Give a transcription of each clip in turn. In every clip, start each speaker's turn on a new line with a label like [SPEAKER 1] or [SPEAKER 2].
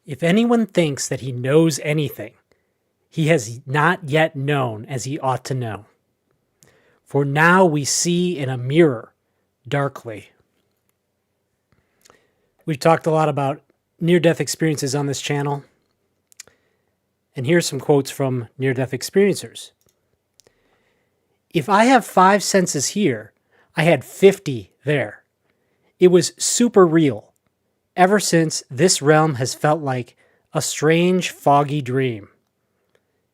[SPEAKER 1] If anyone thinks that he knows anything, he has not yet known as he ought to know. For now we see in a mirror darkly. We've talked a lot about near-death experiences on this channel. And here's some quotes from near-death experiencers. If I have 5 senses here, I had 50 there. It was super real. Ever since, this realm has felt like a strange, foggy dream.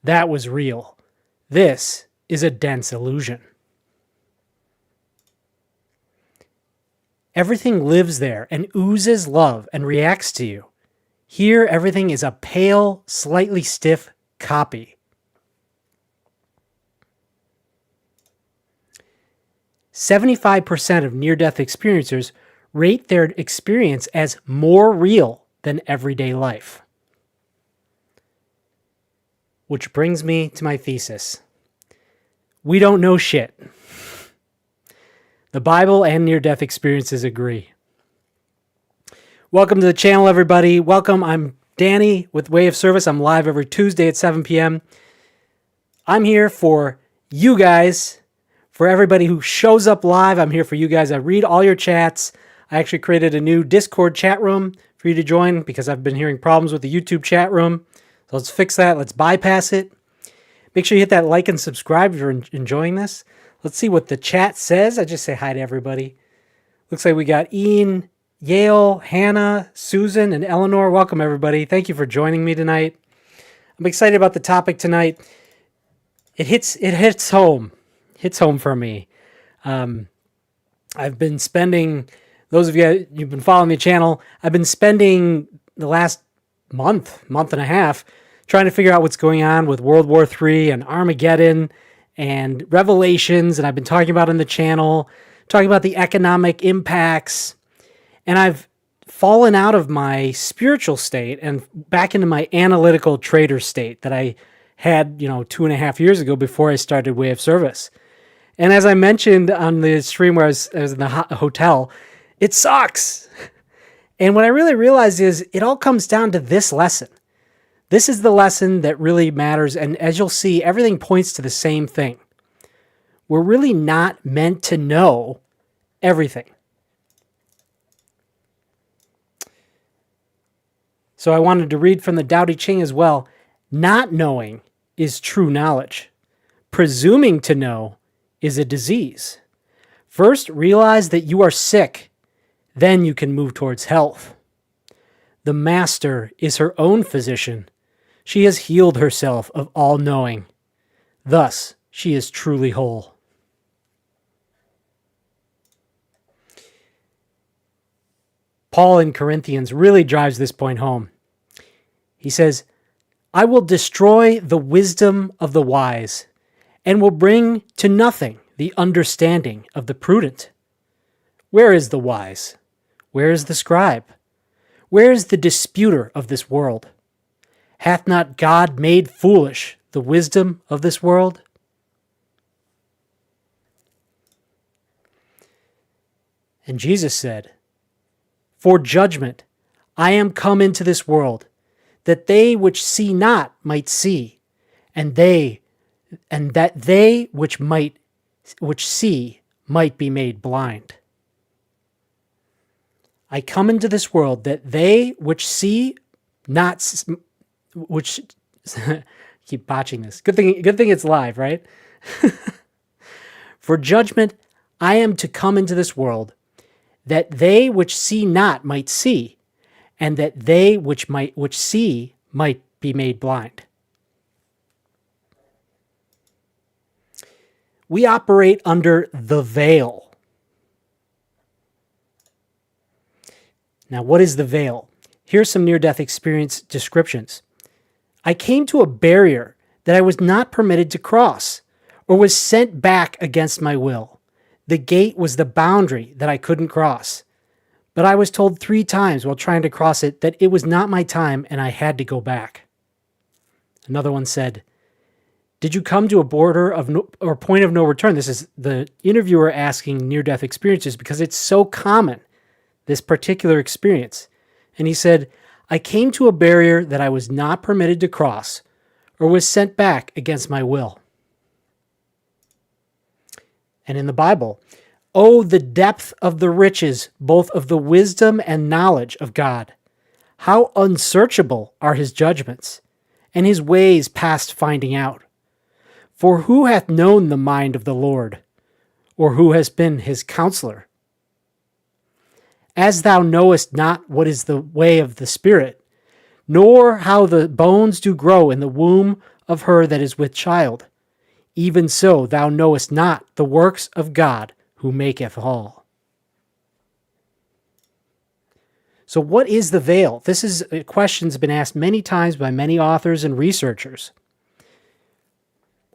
[SPEAKER 1] That was real. This is a dense illusion. Everything lives there and oozes love and reacts to you. Here, everything is a pale, slightly stiff copy. "75% of near-death experiencers rate their experience as more real than everyday life." Which brings me to my thesis. We don't know shit. The Bible and near-death experiences agree. Welcome to the channel, everybody. Welcome. I'm Danny with Way of Service. I'm live every Tuesday at 7 p.m. I'm here for you guys, for everybody who shows up live. I'm here for you guys. I read all your chats. I actually created a new Discord chat room for you to join because I've been hearing problems with the YouTube chat room. So let's fix that. Let's bypass it. Make sure you hit that like and subscribe if you're enjoying this. Let's see what the chat says. I just say hi to everybody. Looks like we got Ian, Yale, Hannah, Susan, and Eleanor. Welcome, everybody. Thank you for joining me tonight. I'm excited about the topic tonight. It hits home. Hits home for me. I've been spending, those of you who've been following the channel, I've been spending the last month and a half trying to figure out what's going on with World War III and Armageddon and Revelations, and I've been talking about on the channel, talking about the economic impacts, and I've fallen out of my spiritual state and back into my analytical trader state that I had, 2.5 years ago before I started Way of Service. And as I mentioned on the stream where I was in the hotel, it sucks. And what I really realized is it all comes down to this lesson. This is the lesson that really matters. And as you'll see, everything points to the same thing. We're really not meant to know everything. So I wanted to read from the Tao Te Ching as well. Not knowing is true knowledge. Presuming to know is a disease. First, realize that you are sick. Then you can move towards health. The master is her own physician. She has healed herself of all knowing. Thus, she is truly whole. Paul in Corinthians really drives this point home. He says, I will destroy the wisdom of the wise and will bring to nothing the understanding of the prudent. Where is the wise? Where is the scribe? Where is the disputer of this world? Hath not God made foolish the wisdom of this world? And Jesus said, For judgment I am come into this world, that they which see not might see, and that they which see might be made blind. I come into this world that they which see not, which keep botching this. Good thing it's live, right? For judgment I am to come into this world, that they which see not might see, and that they which see might be made blind. We operate under the veil. Now, what is the veil? Here's some near-death experience descriptions. I came to a barrier that I was not permitted to cross, or was sent back against my will. The gate was the boundary that I couldn't cross. But I was told 3 times while trying to cross it that it was not my time and I had to go back. Another one said, Did you come to a border of or point of no return? This is the interviewer asking near-death experiences because it's so common, this particular experience. And he said, I came to a barrier that I was not permitted to cross or was sent back against my will. And in the Bible, oh, the depth of the riches, both of the wisdom and knowledge of God. How unsearchable are his judgments, and his ways past finding out. For who hath known the mind of the Lord, or who has been his counselor? As thou knowest not what is the way of the Spirit, nor how the bones do grow in the womb of her that is with child, even so thou knowest not the works of God who maketh all. So what is the veil? This is a question that's been asked many times by many authors and researchers.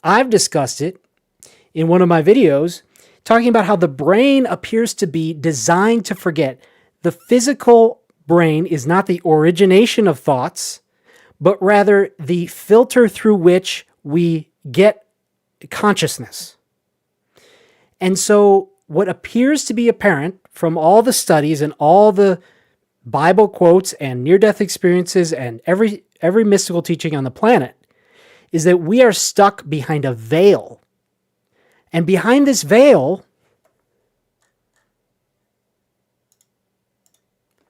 [SPEAKER 1] I've discussed it in one of my videos, talking about how the brain appears to be designed to forget. The physical brain is not the origination of thoughts, but rather the filter through which we get consciousness. And so what appears to be apparent from all the studies and all the Bible quotes and near-death experiences and every mystical teaching on the planet is that we are stuck behind a veil. And behind this veil,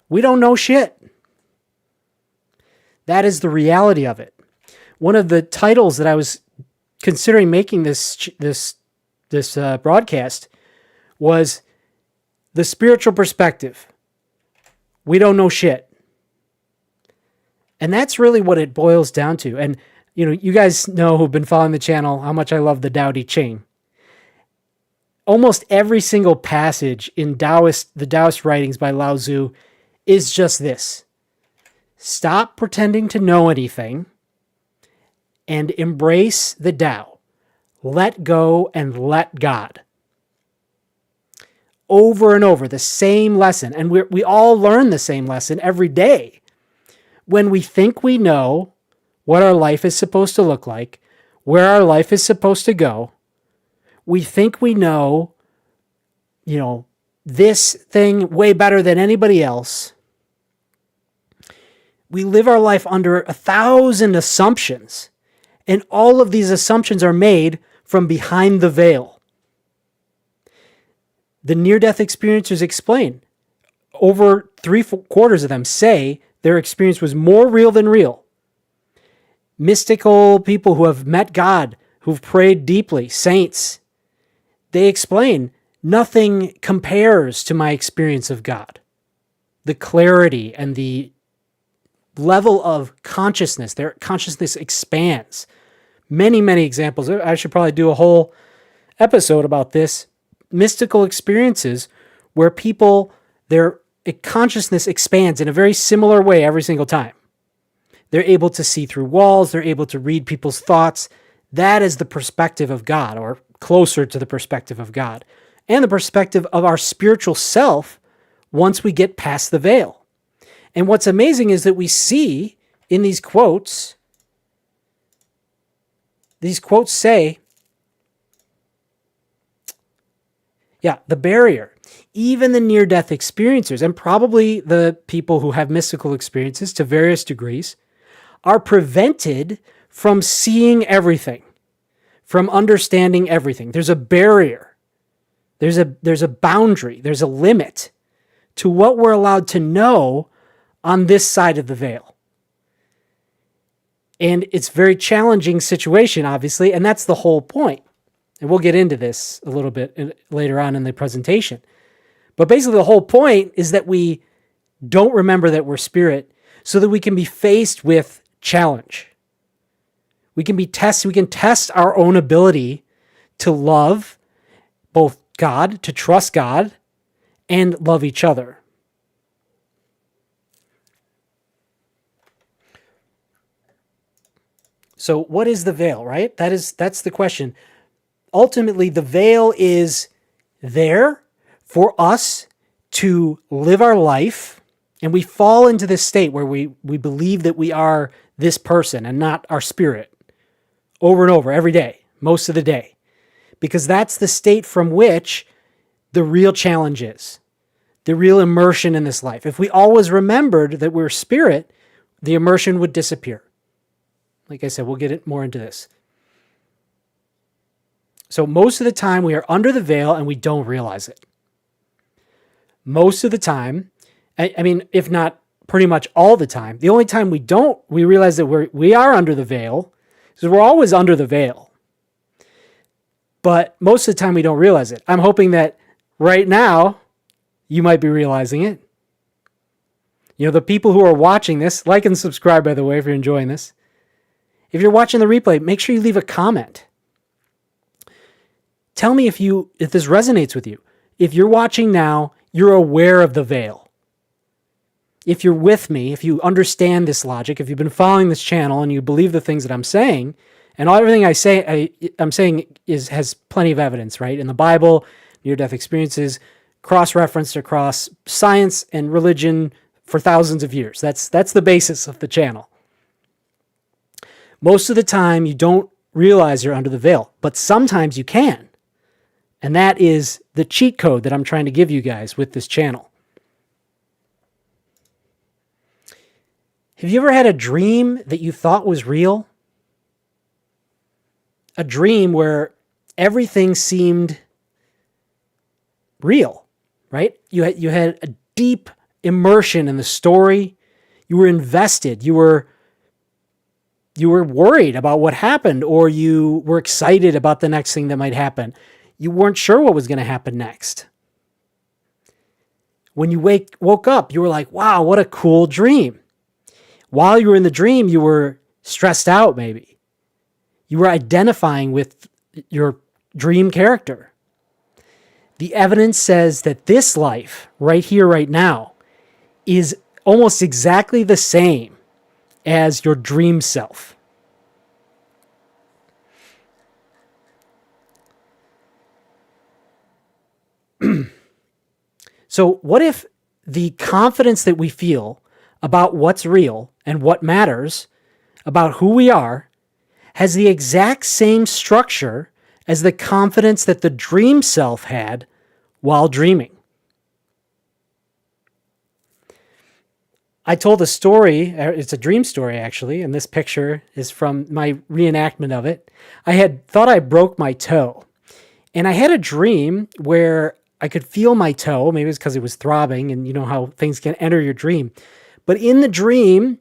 [SPEAKER 1] we don't know shit. That is the reality of it. One of the titles that I was considering making this broadcast was The Spiritual Perspective. We don't know shit. And that's really what it boils down to. And, you guys know who've been following the channel how much I love the Tao Te Ching. Almost every single passage in the Taoist writings by Lao Tzu is just this. Stop pretending to know anything and embrace the Tao. Let go and let God. Over and over, the same lesson. And we all learn the same lesson every day. When we think we know what our life is supposed to look like, where our life is supposed to go, we think we know, this thing way better than anybody else. We live our life under 1,000 assumptions, and all of these assumptions are made from behind the veil. The near-death experiencers explain. Over 3/4 of them say their experience was more real than real. Mystical people who have met God, who've prayed deeply, saints, they explain, nothing compares to my experience of God. The clarity and the level of consciousness, their consciousness expands. Many, many examples. I should probably do a whole episode about this. Mystical experiences where their consciousness expands in a very similar way every single time. They're able to see through walls. They're able to read people's thoughts. That is the perspective of God, or closer to the perspective of God, and the perspective of our spiritual self once we get past the veil. And what's amazing is that we see in these quotes say, the barrier. Even the near-death experiencers, and probably the people who have mystical experiences to various degrees, are prevented from seeing everything, from understanding everything. There's a barrier. There's a boundary. There's a limit to what we're allowed to know on this side of the veil. And it's a very challenging situation, obviously, and that's the whole point. And we'll get into this a little bit later on in the presentation. But basically the whole point is that we don't remember that we're spirit so that we can be faced with challenge. We can test our own ability to love both God, to trust God, and love each other. So what is the veil, right? That's the question. Ultimately, the veil is there for us to live our life, and we fall into this state where we believe that we are this person and not our spirit over and over every day, most of the day, because that's the state from which the real challenge is, the real immersion in this life. If we always remembered that we're spirit, the immersion would disappear. Like I said, we'll get more into this. So most of the time we are under the veil and we don't realize it. Most of the time, I mean, if not pretty much all the time, the only time we realize that we are under the veil is we're always under the veil. But most of the time we don't realize it. I'm hoping that right now you might be realizing it. You know, the people who are watching this, like and subscribe, by the way, if you're enjoying this. If you're watching the replay, make sure you leave a comment. Tell me if this resonates with you. If you're watching now, you're aware of the veil. If you're with me, if you understand this logic, if you've been following this channel and you believe the things that I'm saying, and everything I'm saying has plenty of evidence, right? In the Bible, near-death experiences, cross-referenced across science and religion for thousands of years. That's the basis of the channel. Most of the time, you don't realize you're under the veil, but sometimes you can. And that is the cheat code that I'm trying to give you guys with this channel. Have you ever had a dream that you thought was real? A dream where everything seemed real, right? You had a deep immersion in the story. You were invested. You were worried about what happened, or you were excited about the next thing that might happen. You weren't sure what was going to happen next. When you woke up, you were like, wow, what a cool dream. While you were in the dream, you were stressed out, maybe. You were identifying with your dream character. The evidence says that this life, right here, right now, is almost exactly the same as your dream self. So what if the confidence that we feel about what's real and what matters, about who we are, has the exact same structure as the confidence that the dream self had while dreaming? I told a story, it's a dream story actually, and this picture is from my reenactment of it. I had thought I broke my toe, and I had a dream where I could feel my toe. Maybe it's because it was throbbing, and you know how things can enter your dream. But in the dream,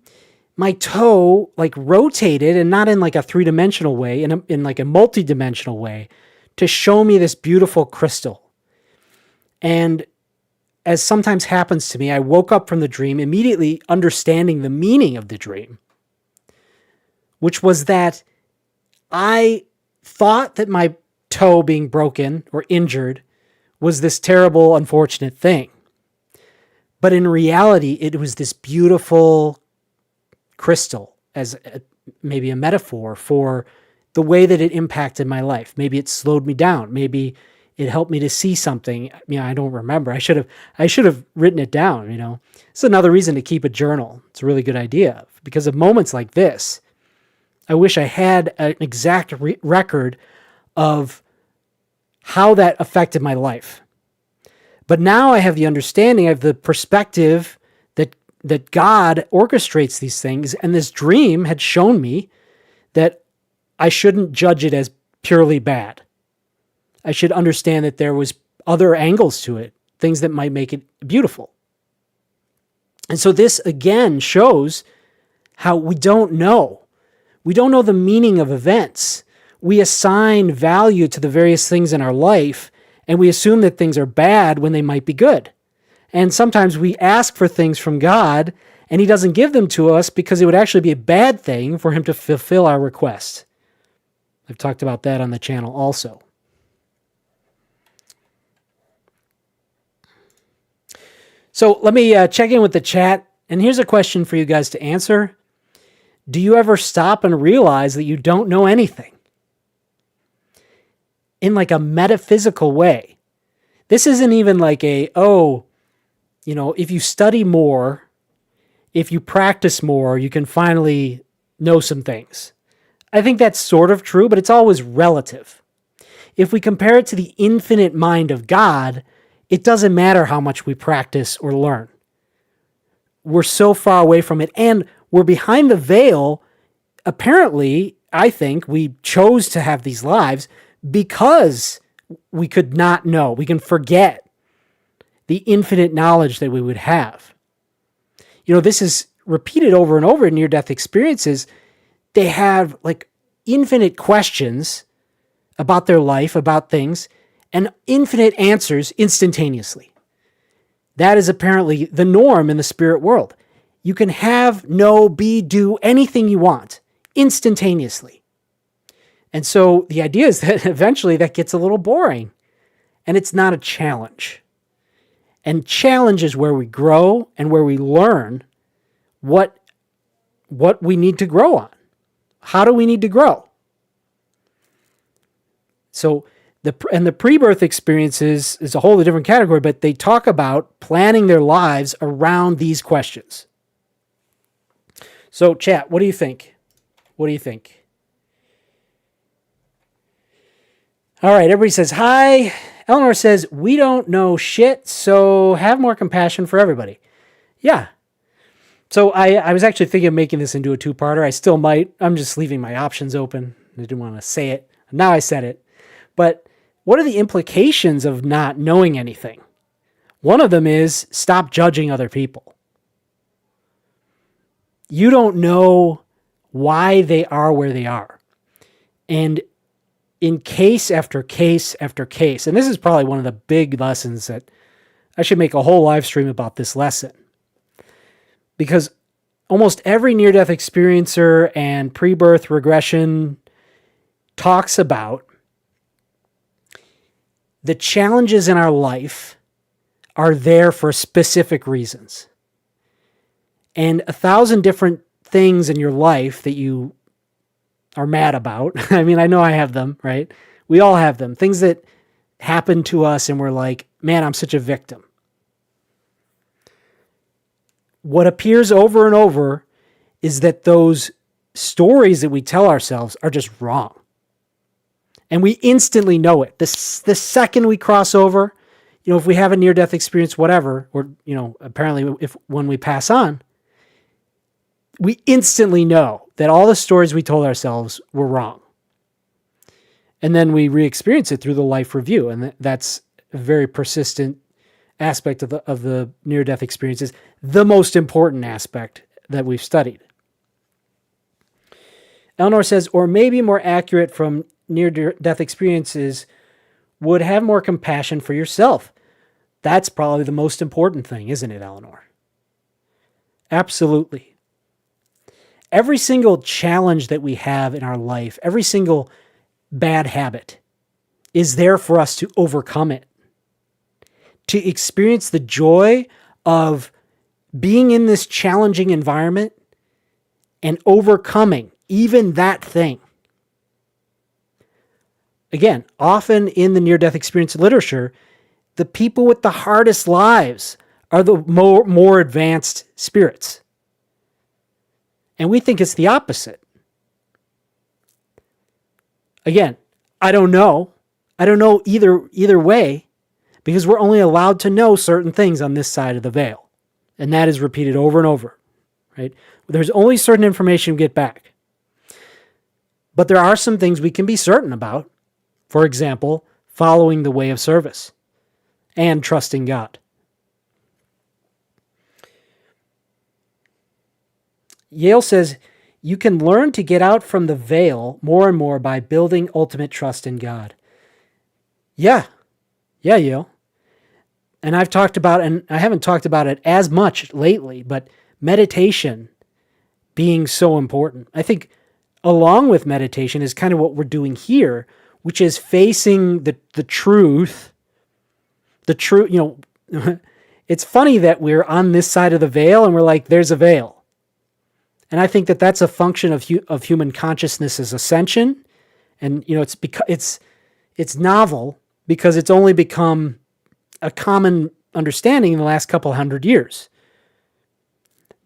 [SPEAKER 1] my toe like rotated, and not in like a three-dimensional way, in like a multi-dimensional way, to show me this beautiful crystal. And as sometimes happens to me, I woke up from the dream immediately understanding the meaning of the dream, which was that I thought that my toe being broken or injured was this terrible, unfortunate thing. But in reality, it was this beautiful crystal, as maybe a metaphor for the way that it impacted my life. Maybe it slowed me down. Maybe it helped me to see something. I don't remember. I should have written it down, It's another reason to keep a journal. It's a really good idea. Because of moments like this, I wish I had an exact record of how that affected my life. But now I have the understanding, I have the perspective that God orchestrates these things, and this dream had shown me that I shouldn't judge it as purely bad. I should understand that there was other angles to it, things that might make it beautiful. And so this again shows how we don't know. We don't know the meaning of events. We assign value to the various things in our life, and we assume that things are bad when they might be good. And sometimes we ask for things from God, and He doesn't give them to us because it would actually be a bad thing for Him to fulfill our request. I've talked about that on the channel also. So let me check in with the chat, and here's a question for you guys to answer. Do you ever stop and realize that you don't know anything? In like a metaphysical way. This isn't even like if you study more, if you practice more, you can finally know some things. I think that's sort of true, but it's always relative. If we compare it to the infinite mind of God, it doesn't matter how much we practice or learn. We're so far away from it, and we're behind the veil. Apparently, I think we chose to have these lives because we could not know. We can forget the infinite knowledge that we would have. This is repeated over and over in near-death experiences. They have like infinite questions about their life, about things, and infinite answers instantaneously. That is apparently the norm in the spirit world. You can have, know, be, do anything you want instantaneously. And so the idea is that eventually that gets a little boring, and it's not a challenge. And challenge is where we grow and where we learn what we need to grow on. How do we need to grow? So the pre-birth experiences is a wholly different category, but they talk about planning their lives around these questions. So chat, what do you think? What do you think? All right, everybody says hi. Eleanor says, we don't know shit, so have more compassion for everybody. Yeah. So I was actually thinking of making this into a two-parter. I still might. I'm just leaving my options open. I didn't want to say it. Now I said it. But what are the implications of not knowing anything? One of them is stop judging other people. You don't know why they are where they are. And in case after case after case, and this is probably one of the big lessons that I should make a whole live stream about this lesson. Because almost every near-death experiencer and pre-birth regression talks about the challenges in our life are there for specific reasons. And 1,000 different things in your life that you are mad about. I mean, I know I have them, right? We all have them. Things that happen to us and we're like, man, I'm such a victim. What appears over and over is that those stories that we tell ourselves are just wrong. And we instantly know it. The second we cross over, if we have a near-death experience, whatever, or, apparently when we pass on, we instantly know that all the stories we told ourselves were wrong. And then we re-experience it through the life review. And that's a very persistent aspect of the near-death experiences, the most important aspect that we've studied. Eleanor says, or maybe more accurate from near-death experiences, would have more compassion for yourself. That's probably the most important thing, isn't it, Eleanor? Absolutely. Every single challenge that we have in our life, every single bad habit is there for us to overcome it. To experience the joy of being in this challenging environment and overcoming even that thing. Again, often in the near-death experience literature, the people with the hardest lives are the more advanced spirits. And we think it's the opposite. Again, I don't know. I don't know either way, because we're only allowed to know certain things on this side of the veil. And that is repeated over and over, right? There's only certain information we get back. But there are some things we can be certain about. For example, following the way of service and trusting God. Yale says, you can learn to get out from the veil more and more by building ultimate trust in God. Yeah, Yale. And I've talked about, and I haven't talked about it as much lately, but meditation being so important. I think along with meditation is kind of what we're doing here, which is facing the truth. The truth, it's funny that we're on this side of the veil and we're like, there's a veil. And I think that that's a function of human consciousness' ascension. And, it's novel because it's only become a common understanding in the last couple hundred years.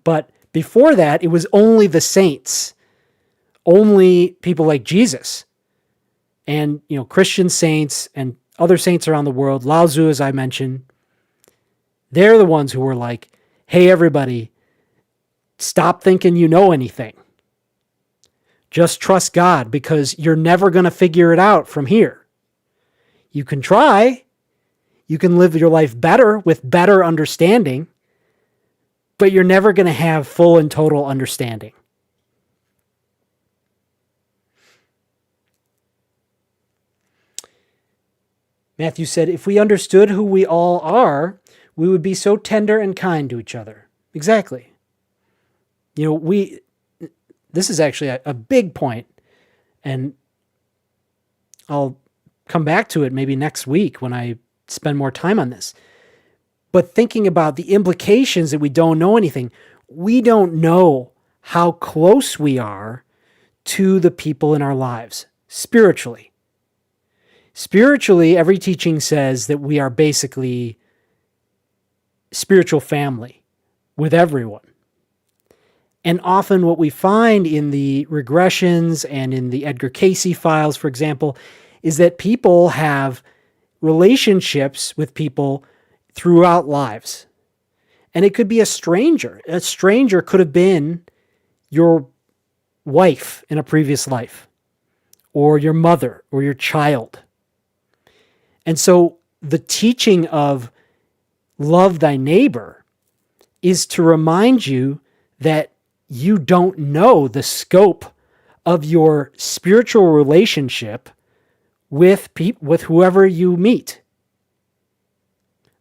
[SPEAKER 1] But before that, it was only the saints, only people like Jesus and, Christian saints and other saints around the world, Lao Tzu, as I mentioned, they're the ones who were like, hey, everybody, Stop thinking you know anything. Just trust God, because you're never going to figure it out from here. You can try. You can live your life better with better understanding, but you're never going to have full and total understanding. Matthew said, if we understood who we all are, we would be so tender and kind to each other. Exactly. This is actually a big point, and I'll come back to it maybe next week when I spend more time on this. But thinking about the implications that we don't know anything, we don't know how close we are to the people in our lives spiritually. Spiritually, every teaching says that we are basically spiritual family with everyone. And often what we find in the regressions and in the Edgar Cayce files, for example, is that people have relationships with people throughout lives. And it could be a stranger. A stranger could have been your wife in a previous life, or your mother, or your child. And so the teaching of love thy neighbor is to remind you that you don't know the scope of your spiritual relationship with whoever you meet.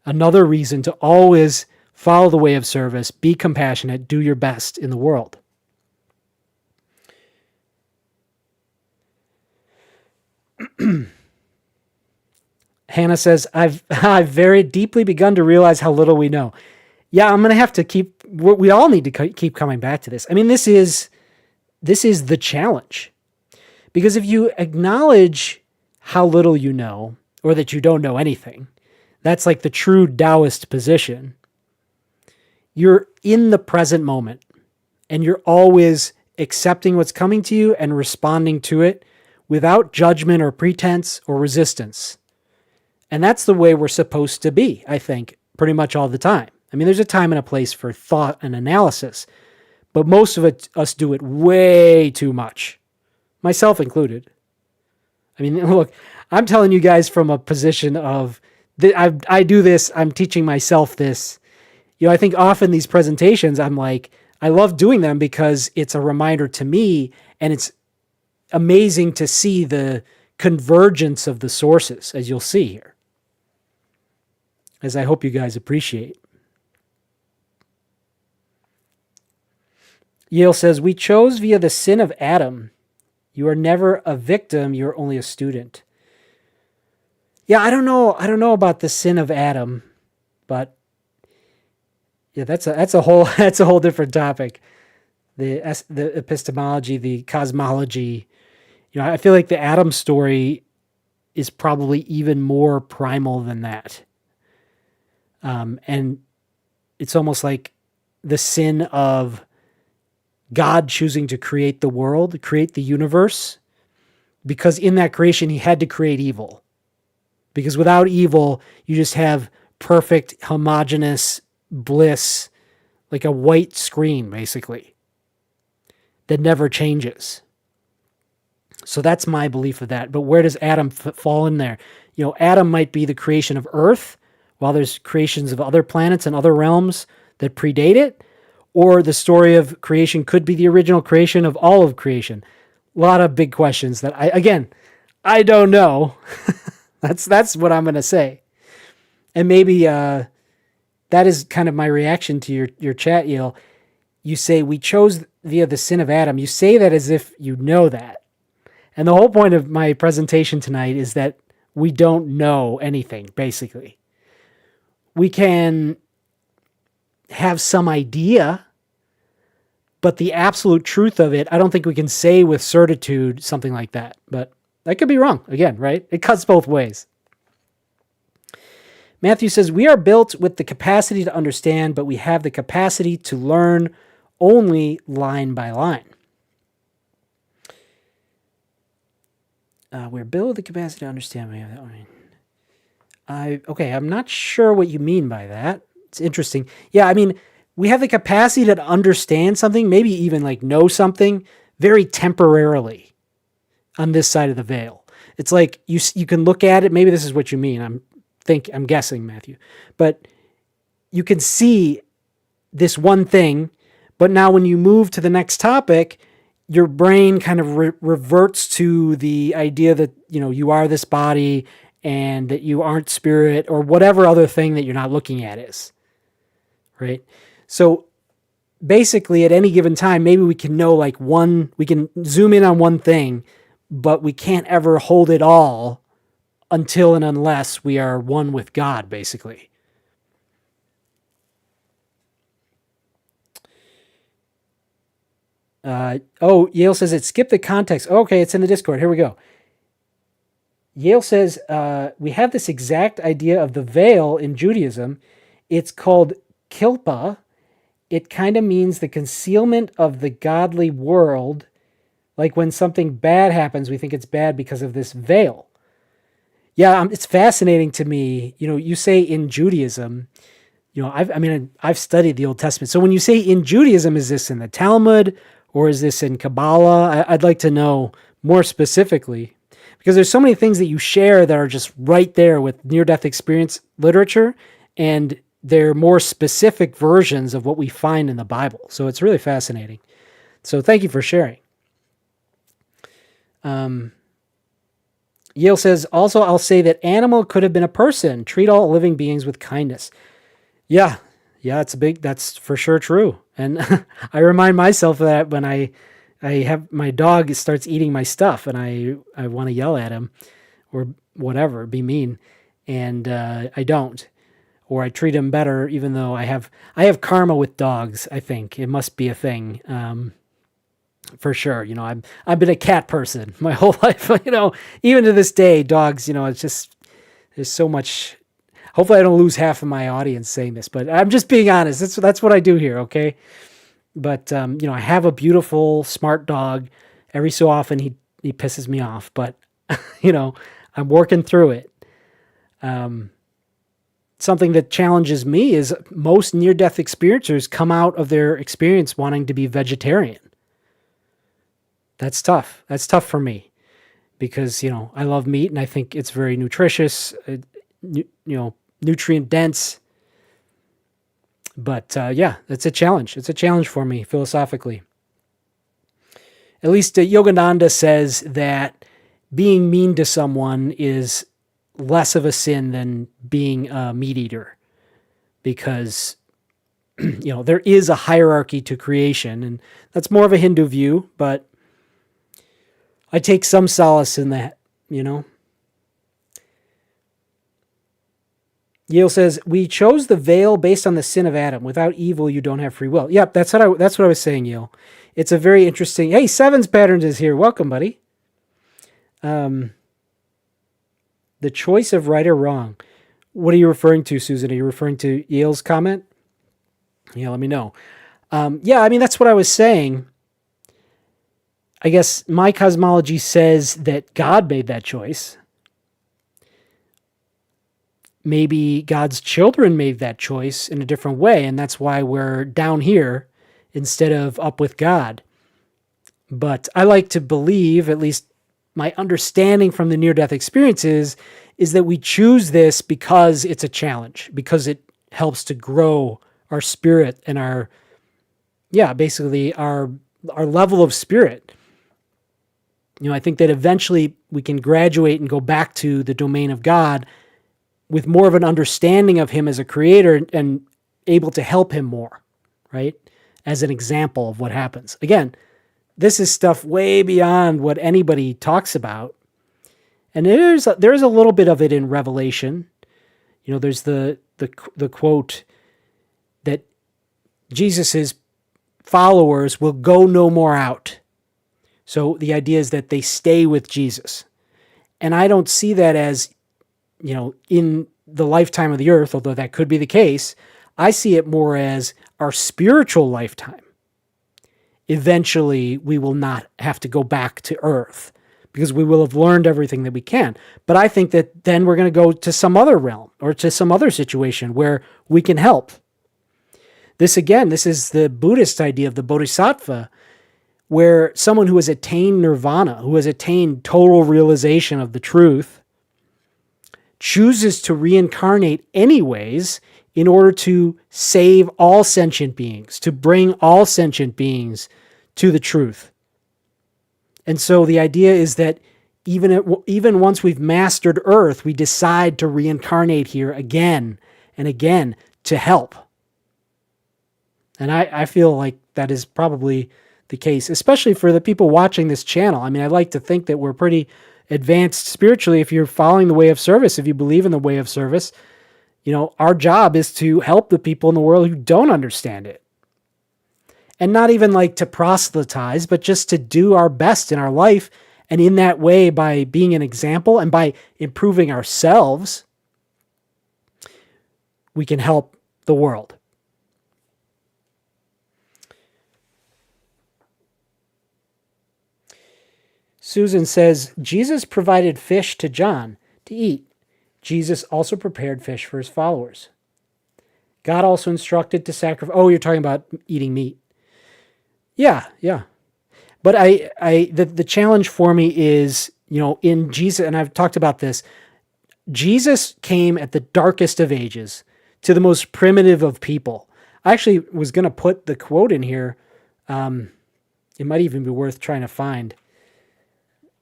[SPEAKER 1] Another reason to always follow the way of service, be compassionate, do your best in the world. Hannah says, I've very deeply begun to realize how little we know. Yeah, I'm going to have to we all need to keep coming back to this. I mean, this is the challenge. Because if you acknowledge how little you know, or that you don't know anything, that's like the true Taoist position. You're in the present moment, and you're always accepting what's coming to you and responding to it without judgment or pretense or resistance. And that's the way we're supposed to be, I think, pretty much all the time. I mean, there's a time and a place for thought and analysis, but most of us do it way too much, myself included. I mean, look, I'm telling you guys from a position of, I do this, I'm teaching myself this. I think often these presentations, I'm like, I love doing them because it's a reminder to me, and it's amazing to see the convergence of the sources, as you'll see here, as I hope you guys appreciate. Yale says, we chose via the sin of Adam. You are never a victim, you're only a student. Yeah, I don't know about the sin of Adam, but yeah, that's a whole different topic. The epistemology, the cosmology. I feel like the Adam story is probably even more primal than that. And it's almost like the sin of God choosing to create the world, create the universe, because in that creation, he had to create evil. Because without evil, you just have perfect, homogeneous bliss, like a white screen, basically, that never changes. So that's my belief of that. But where does Adam fall in there? Adam might be the creation of Earth, while there's creations of other planets and other realms that predate it. Or the story of creation could be the original creation of all of creation. A lot of big questions that I don't know. That's what I'm going to say. And maybe that is kind of my reaction to your chat, Yale. You say, we chose via the sin of Adam. You say that as if you know that. And the whole point of my presentation tonight is that we don't know anything, basically. We can have some idea, but the absolute truth of it, I don't think we can say with certitude something like that. But I could be wrong, again, right? It cuts both ways. Matthew says, we are built with the capacity to understand, but we have the capacity to learn only line by line. We're built with the capacity to understand. I'm not sure what you mean by that. It's interesting. Yeah, I mean, we have the capacity to understand something, maybe even like know something very temporarily on this side of the veil. It's like you can look at it. Maybe this is what you mean. I'm guessing, Matthew, but you can see this one thing, but now when you move to the next topic, your brain kind of reverts to the idea that, you are this body and that you aren't spirit or whatever other thing that you're not looking at is, right? So basically at any given time, maybe we can know we can zoom in on one thing, but we can't ever hold it all until and unless we are one with God, basically. Yale says it skipped the context. Okay, it's in the Discord. Here we go. Yale says, we have this exact idea of the veil in Judaism. It's called kilpa. It kind of means the concealment of the godly world. Like when something bad happens, we think it's bad because of this veil. Yeah, it's fascinating to me. You say in Judaism, I've studied the Old Testament. So when you say in Judaism, is this in the Talmud or is this in Kabbalah? I'd like to know more specifically, because there's so many things that you share that are just right there with near-death experience literature, and they're more specific versions of what we find in the Bible. So it's really fascinating. So thank you for sharing. Yale says, also, I'll say that animal could have been a person. Treat all living beings with kindness. Yeah, that's for sure true. And I remind myself of that when I have my dog starts eating my stuff and I want to yell at him or whatever, be mean. And I don't. Or I treat him better, even though I have karma with dogs, I think. It must be a thing. For sure. I've been a cat person my whole life, even to this day, dogs, it's just, there's so much. Hopefully I don't lose half of my audience saying this, but I'm just being honest. That's what I do here. Okay. But, I have a beautiful, smart dog. Every so often he pisses me off, but I'm working through it. Something that challenges me is most near-death experiencers come out of their experience wanting to be vegetarian. That's tough. That's tough for me because, I love meat and I think it's very nutritious, nutrient dense. But it's a challenge. It's a challenge for me philosophically. At least Yogananda says that being mean to someone is less of a sin than being a meat eater because, there is a hierarchy to creation, and that's more of a Hindu view, but I take some solace in that, Yale says, we chose the veil based on the sin of Adam. Without evil, you don't have free will. Yep, that's what I was saying, Yale. It's a very interesting... Hey, Sevens Patterns is here. Welcome, buddy. The choice of right or wrong. What are you referring to, Susan? Are you referring to Yale's comment? Yeah, let me know. That's what I was saying. I guess my cosmology says that God made that choice. Maybe God's children made that choice in a different way, and that's why we're down here instead of up with God. But I like to believe, at least my understanding from the near-death experiences, is that we choose this because it's a challenge, because it helps to grow our spirit and our level of spirit. I think that eventually we can graduate and go back to the domain of God with more of an understanding of him as a creator and able to help him more, right? As an example of what happens. Again, this is stuff way beyond what anybody talks about. And there's a little bit of it in Revelation. There's the quote that Jesus's followers will go no more out. So the idea is that they stay with Jesus. And I don't see that as, in the lifetime of the earth, although that could be the case. I see it more as our spiritual lifetime. Eventually, we will not have to go back to earth because we will have learned everything that we can. But I think that then we're going to go to some other realm or to some other situation where we can help. This is the Buddhist idea of the bodhisattva, where someone who has attained nirvana, who has attained total realization of the truth, chooses to reincarnate anyways in order to save all sentient beings, to bring all sentient beings to the truth. And so the idea is that even once we've mastered Earth, we decide to reincarnate here again and again to help. And I feel like that is probably the case, especially for the people watching this channel. I mean, I like to think that we're pretty advanced spiritually if you're following the way of service, if you believe in the way of service. You know, our job is to help the people in the world who don't understand it. And not even like to proselytize, but just to do our best in our life. And in that way, by being an example and by improving ourselves, we can help the world. Susan says, Jesus provided fish to John to eat. Jesus also prepared fish for his followers. God also instructed to sacrifice. Oh, you're talking about eating meat. Yeah. But the challenge for me is, you know, in Jesus, and I've talked about this, Jesus came at the darkest of ages to the most primitive of people. I actually was going to put the quote in here. It might even be worth trying to find.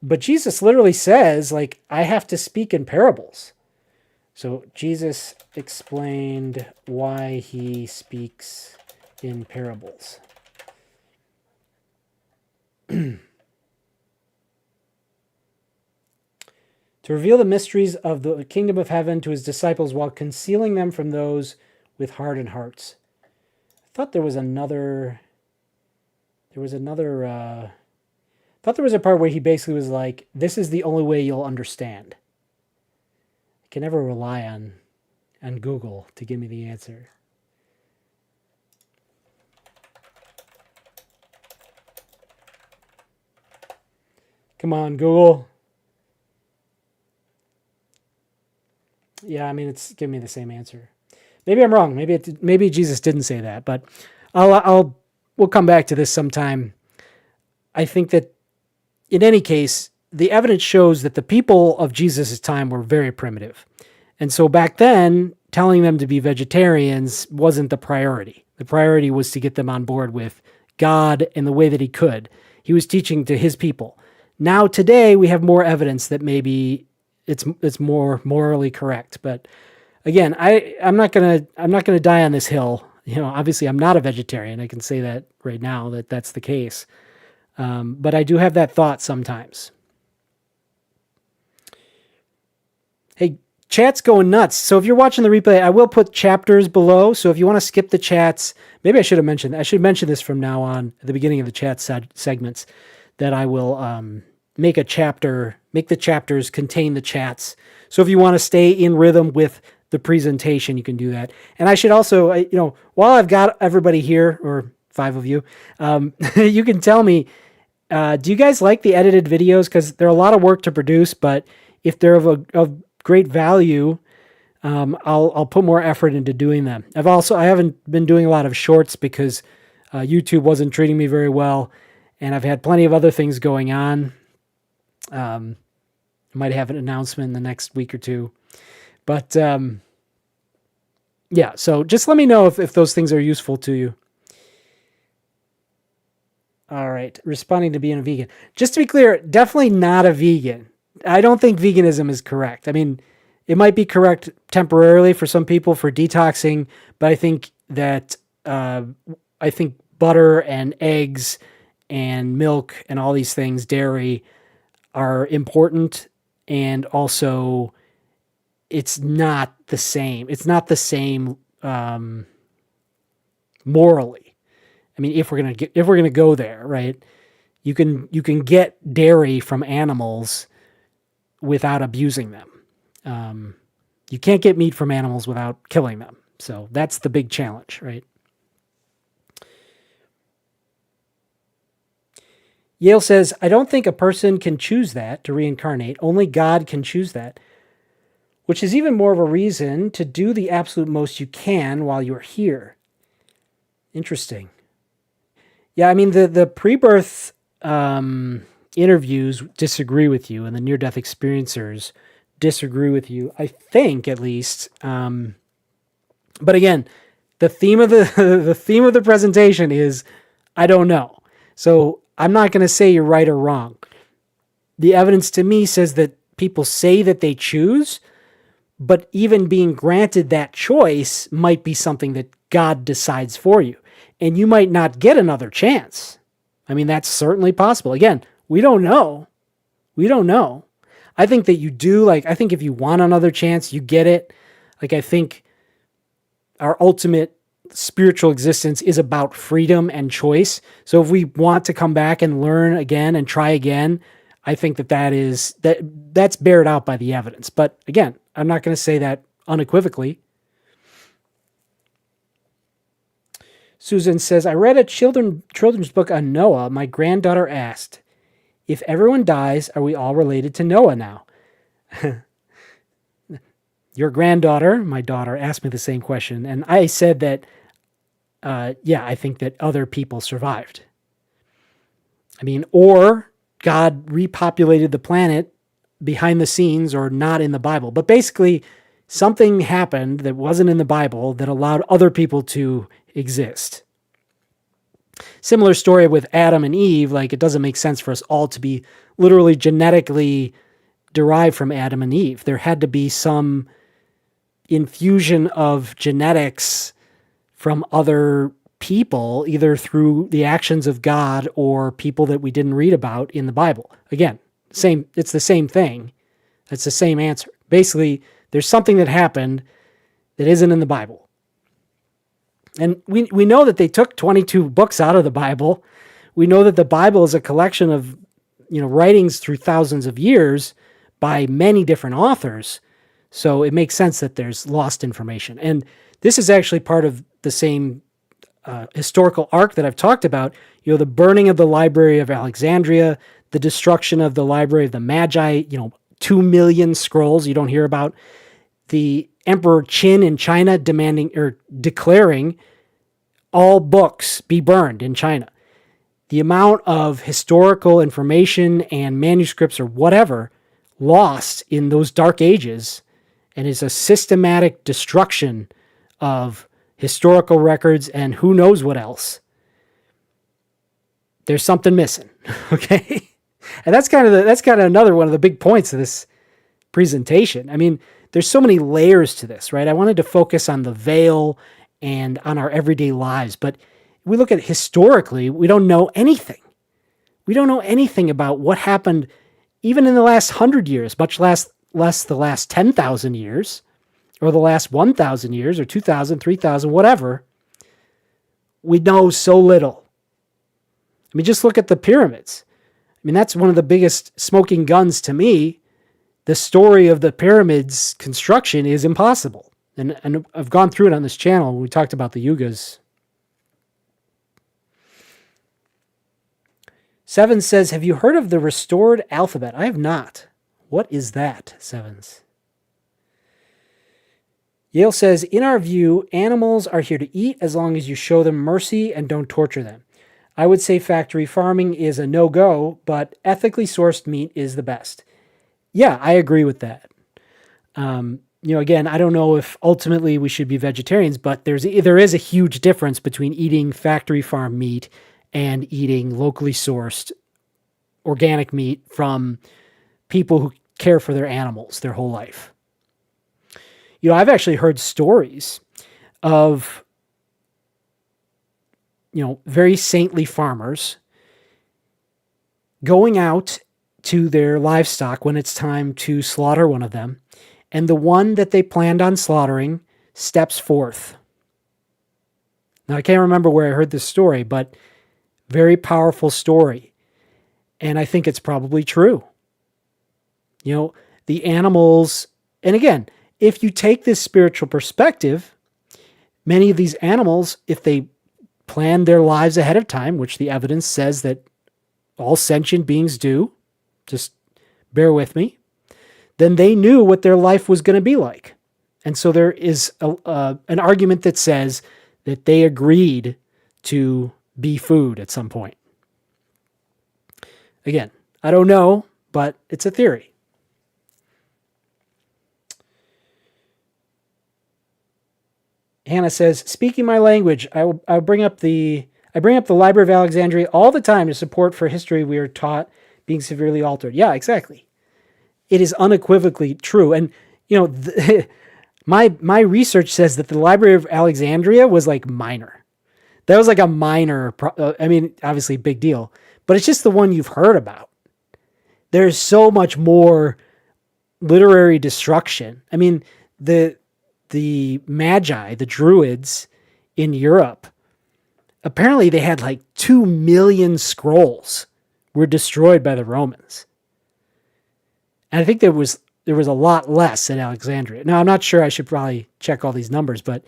[SPEAKER 1] But Jesus literally says, like, I have to speak in parables. So Jesus explained why he speaks in parables. To reveal the mysteries of the kingdom of heaven to his disciples while concealing them from those with hardened hearts. I thought there was another... I thought there was a part where he basically was like, this is the only way you'll understand. I can never rely on Google to give me the answer. Come on, Google. Yeah, I mean, it's giving me the same answer. Maybe I'm wrong. Maybe Jesus didn't say that, but we'll come back to this sometime. I think that in any case, the evidence shows that the people of Jesus' time were very primitive. And so back then, telling them to be vegetarians wasn't the priority. The priority was to get them on board with God in the way that he could. He was teaching to his people. Now today, we have more evidence that maybe it's more morally correct. But again, I'm not gonna die on this hill. You know, obviously, I'm not a vegetarian. I can say that right now that that's the case. But I do have that thought sometimes. Hey, chat's going nuts. So if you're watching the replay, I will put chapters below. So if you want to skip the chats, maybe I should have mentioned, I should mention this from now on at the beginning of the chat segments, that I will make the chapters contain the chats. So if you want to stay in rhythm with the presentation, you can do that. And I should also, while I've got everybody here, or 5 of you, you can tell me, do you guys like the edited videos? Because they're a lot of work to produce, but if they're of great value, I'll put more effort into doing them. I haven't been doing a lot of shorts because YouTube wasn't treating me very well, and I've had plenty of other things going on. I might have an announcement in the next week or two, but yeah. So just let me know if those things are useful to you. All right, responding to being a vegan. Just to be clear, definitely not a vegan. I don't think veganism is correct. I mean, it might be correct temporarily for some people for detoxing, but I think that butter and eggs and milk and all these things, dairy, are important, and also it's not the same. It's not the same morally. I mean, if we're gonna go there, right? You can get dairy from animals without abusing them. You can't get meat from animals without killing them. So that's the big challenge, right? Yale says, I don't think a person can choose that, to reincarnate. Only God can choose that, which is even more of a reason to do the absolute most you can while you're here. Interesting. Yeah, I mean, the pre-birth interviews disagree with you, and the near-death experiencers disagree with you, I think, at least. But again, the theme of the theme of the presentation is I don't know. So I'm not going to say you're right or wrong. The evidence to me says that people say that they choose, but even being granted that choice might be something that God decides for you. And you might not get another chance. I mean, that's certainly possible. Again, we don't know. We don't know. I think that you do. I think if you want another chance, you get it. I think our ultimate spiritual existence is about freedom and choice. So if we want to come back and learn again and try again, I think that's bared out by the evidence. But again, I'm not going to say that unequivocally. Susan says, I read a children's book on Noah. My granddaughter asked, if everyone dies, are we all related to Noah now? Your granddaughter, my daughter, asked me the same question. And I said that, I think that other people survived. I mean, or God repopulated the planet behind the scenes or not in the Bible. But basically, something happened that wasn't in the Bible that allowed other people to exist. Similar story with Adam and Eve. It doesn't make sense for us all to be literally genetically derived from Adam and Eve. There had to be some infusion of genetics from other people, either through the actions of God or people that we didn't read about in the Bible. Again, it's the same thing. It's the same answer. Basically, there's something that happened that isn't in the Bible. And we know that they took 22 books out of the Bible. We know that the Bible is a collection of writings through thousands of years by many different authors. So it makes sense that there's lost information. And this is actually part of the same historical arc that I've talked about. The burning of the Library of Alexandria, the destruction of the Library of the Magi, 2 million scrolls you don't hear about. The Emperor Qin in China declaring all books be burned in China. The amount of historical information and manuscripts or whatever lost in those dark ages, and is a systematic destruction of historical records and who knows what else. There's something missing, okay? And that's kind of another one of the big points of this presentation. I mean, there's so many layers to this, right? I wanted to focus on the veil and on our everyday lives, but we look at historically, we don't know anything. We don't know anything about what happened even in the last 100 years, much less the last 10,000 years, or the last 1,000 years, or 2,000, 3,000, whatever. We know so little. I mean, just look at the pyramids. I mean, that's one of the biggest smoking guns to me. The story of the pyramids construction is impossible. And I've gone through it on this channel when we talked about the yugas. Sevens says, have you heard of the restored alphabet? I have not. What is that, Sevens? Yale says, in our view, animals are here to eat as long as you show them mercy and don't torture them. I would say factory farming is a no-go, but ethically sourced meat is the best. Yeah, I agree with that. Again, I don't know if ultimately we should be vegetarians, but there is a huge difference between eating factory farm meat and eating locally sourced organic meat from people who care for their animals their whole life. I've actually heard stories of, very saintly farmers going out to their livestock when it's time to slaughter one of them, and the one that they planned on slaughtering steps forth. Now, I can't remember where I heard this story, but very powerful story. And I think it's probably true. The animals, and again, if you take this spiritual perspective, many of these animals, if they planned their lives ahead of time, which the evidence says that all sentient beings do, just bear with me, then they knew what their life was going to be like. And so there is an argument that says that they agreed to be food at some point. Again, I don't know, but it's a theory. Hannah says, speaking my language, I bring up the Library of Alexandria all the time to support for history we are taught being severely altered. Yeah, exactly. It is unequivocally true. And, my research says that the Library of Alexandria was like minor. That was like a minor, obviously big deal, but it's just the one you've heard about. There's so much more literary destruction. I mean, the Magi, the Druids in Europe, apparently they had like 2 million scrolls were destroyed by the Romans. And I think there was a lot less at Alexandria. Now, I'm not sure, I should probably check all these numbers, but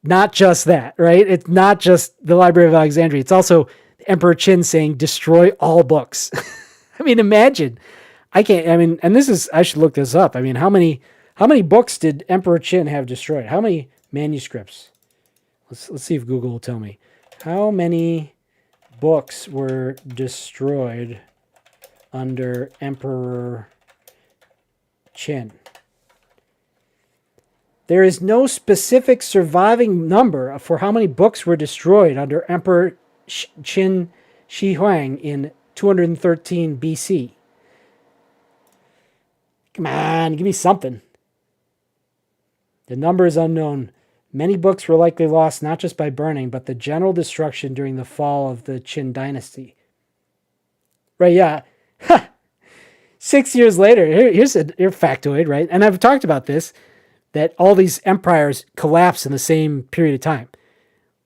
[SPEAKER 1] not just that, right? It's not just the Library of Alexandria. It's also Emperor Qin saying, destroy all books. I mean, imagine. I should look this up. I mean, how many books did Emperor Qin have destroyed? How many manuscripts? Let's see if Google will tell me. How many books were destroyed under Emperor Qin? There is no specific surviving number for how many books were destroyed under Emperor Qin Shi Huang in 213 BC. Come on, give me something. The number is unknown. Many books were likely lost not just by burning, but the general destruction during the fall of the Qin dynasty. Right, yeah. 6 years later, here's a factoid, right? And I've talked about this, that all these empires collapse in the same period of time.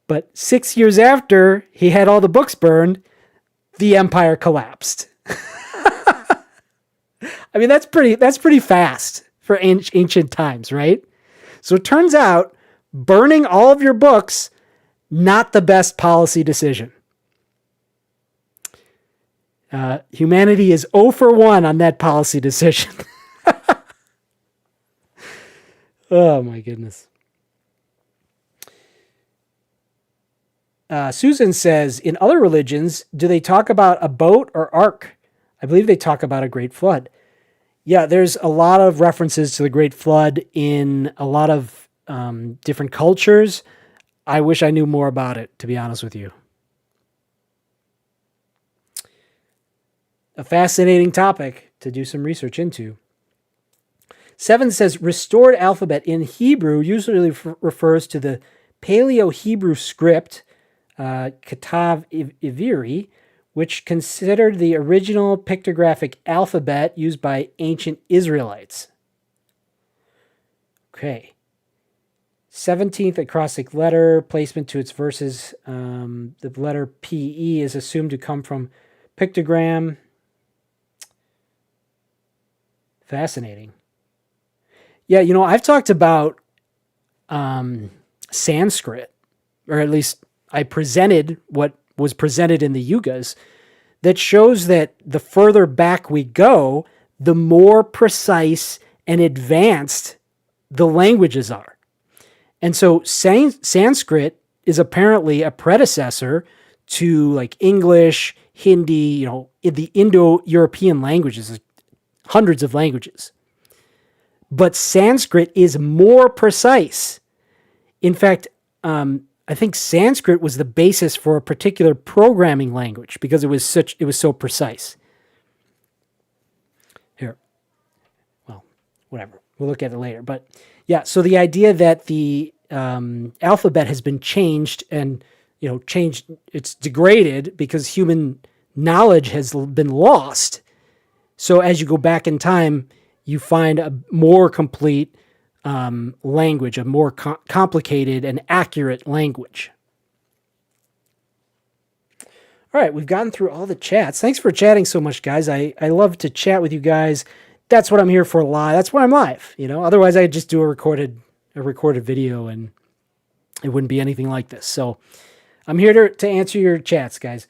[SPEAKER 1] But 6 years after he had all the books burned, the empire collapsed. I mean, that's pretty fast for ancient times, right? So it turns out burning all of your books, not the best policy decision. Humanity is 0 for 1 on that policy decision. Oh my goodness. Susan says, in other religions, do they talk about a boat or ark? I believe they talk about a great flood. Yeah, there's a lot of references to the Great Flood in a lot of different cultures. I wish I knew more about it, to be honest with you. A fascinating topic to do some research into. 7 says, restored alphabet in Hebrew usually refers to the Paleo-Hebrew script, Katav Ivri, which considered the original pictographic alphabet used by ancient Israelites. Okay. 17th acrostic letter, placement to its verses. The letter PE is assumed to come from pictogram. Fascinating. Yeah, I've talked about Sanskrit, or at least I presented what was presented in the Yugas, that shows that the further back we go, the more precise and advanced the languages are. And so Sanskrit is apparently a predecessor to like English, Hindi, the Indo-European languages, hundreds of languages. But Sanskrit is more precise. In fact, I think Sanskrit was the basis for a particular programming language because it was so precise. Here. Well, whatever. We'll look at it later. But yeah, so the idea that the alphabet has been changed and, it's degraded because human knowledge has been lost. So as you go back in time, you find a more complete language, a more complicated and accurate language. All right, we've gotten through all the chats. Thanks for chatting so much, guys. I love to chat with you guys. That's what I'm here for live. That's why I'm live. Otherwise I'd just do a recorded video and it wouldn't be anything like this. So I'm here to answer your chats, guys.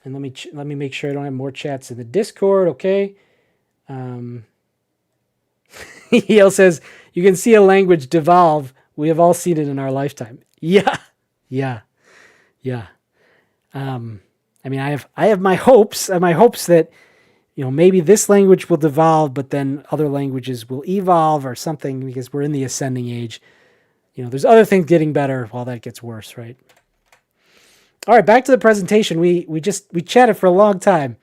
[SPEAKER 1] And let me make sure I don't have more chats in the Discord. Okay. Yale says, you can see a language devolve. We have all seen it in our lifetime. Yeah. Yeah. I mean, I have my hopes, that, maybe this language will devolve, but then other languages will evolve or something, because we're in the ascending age. There's other things getting better while that gets worse, right? All right, back to the presentation. We chatted for a long time,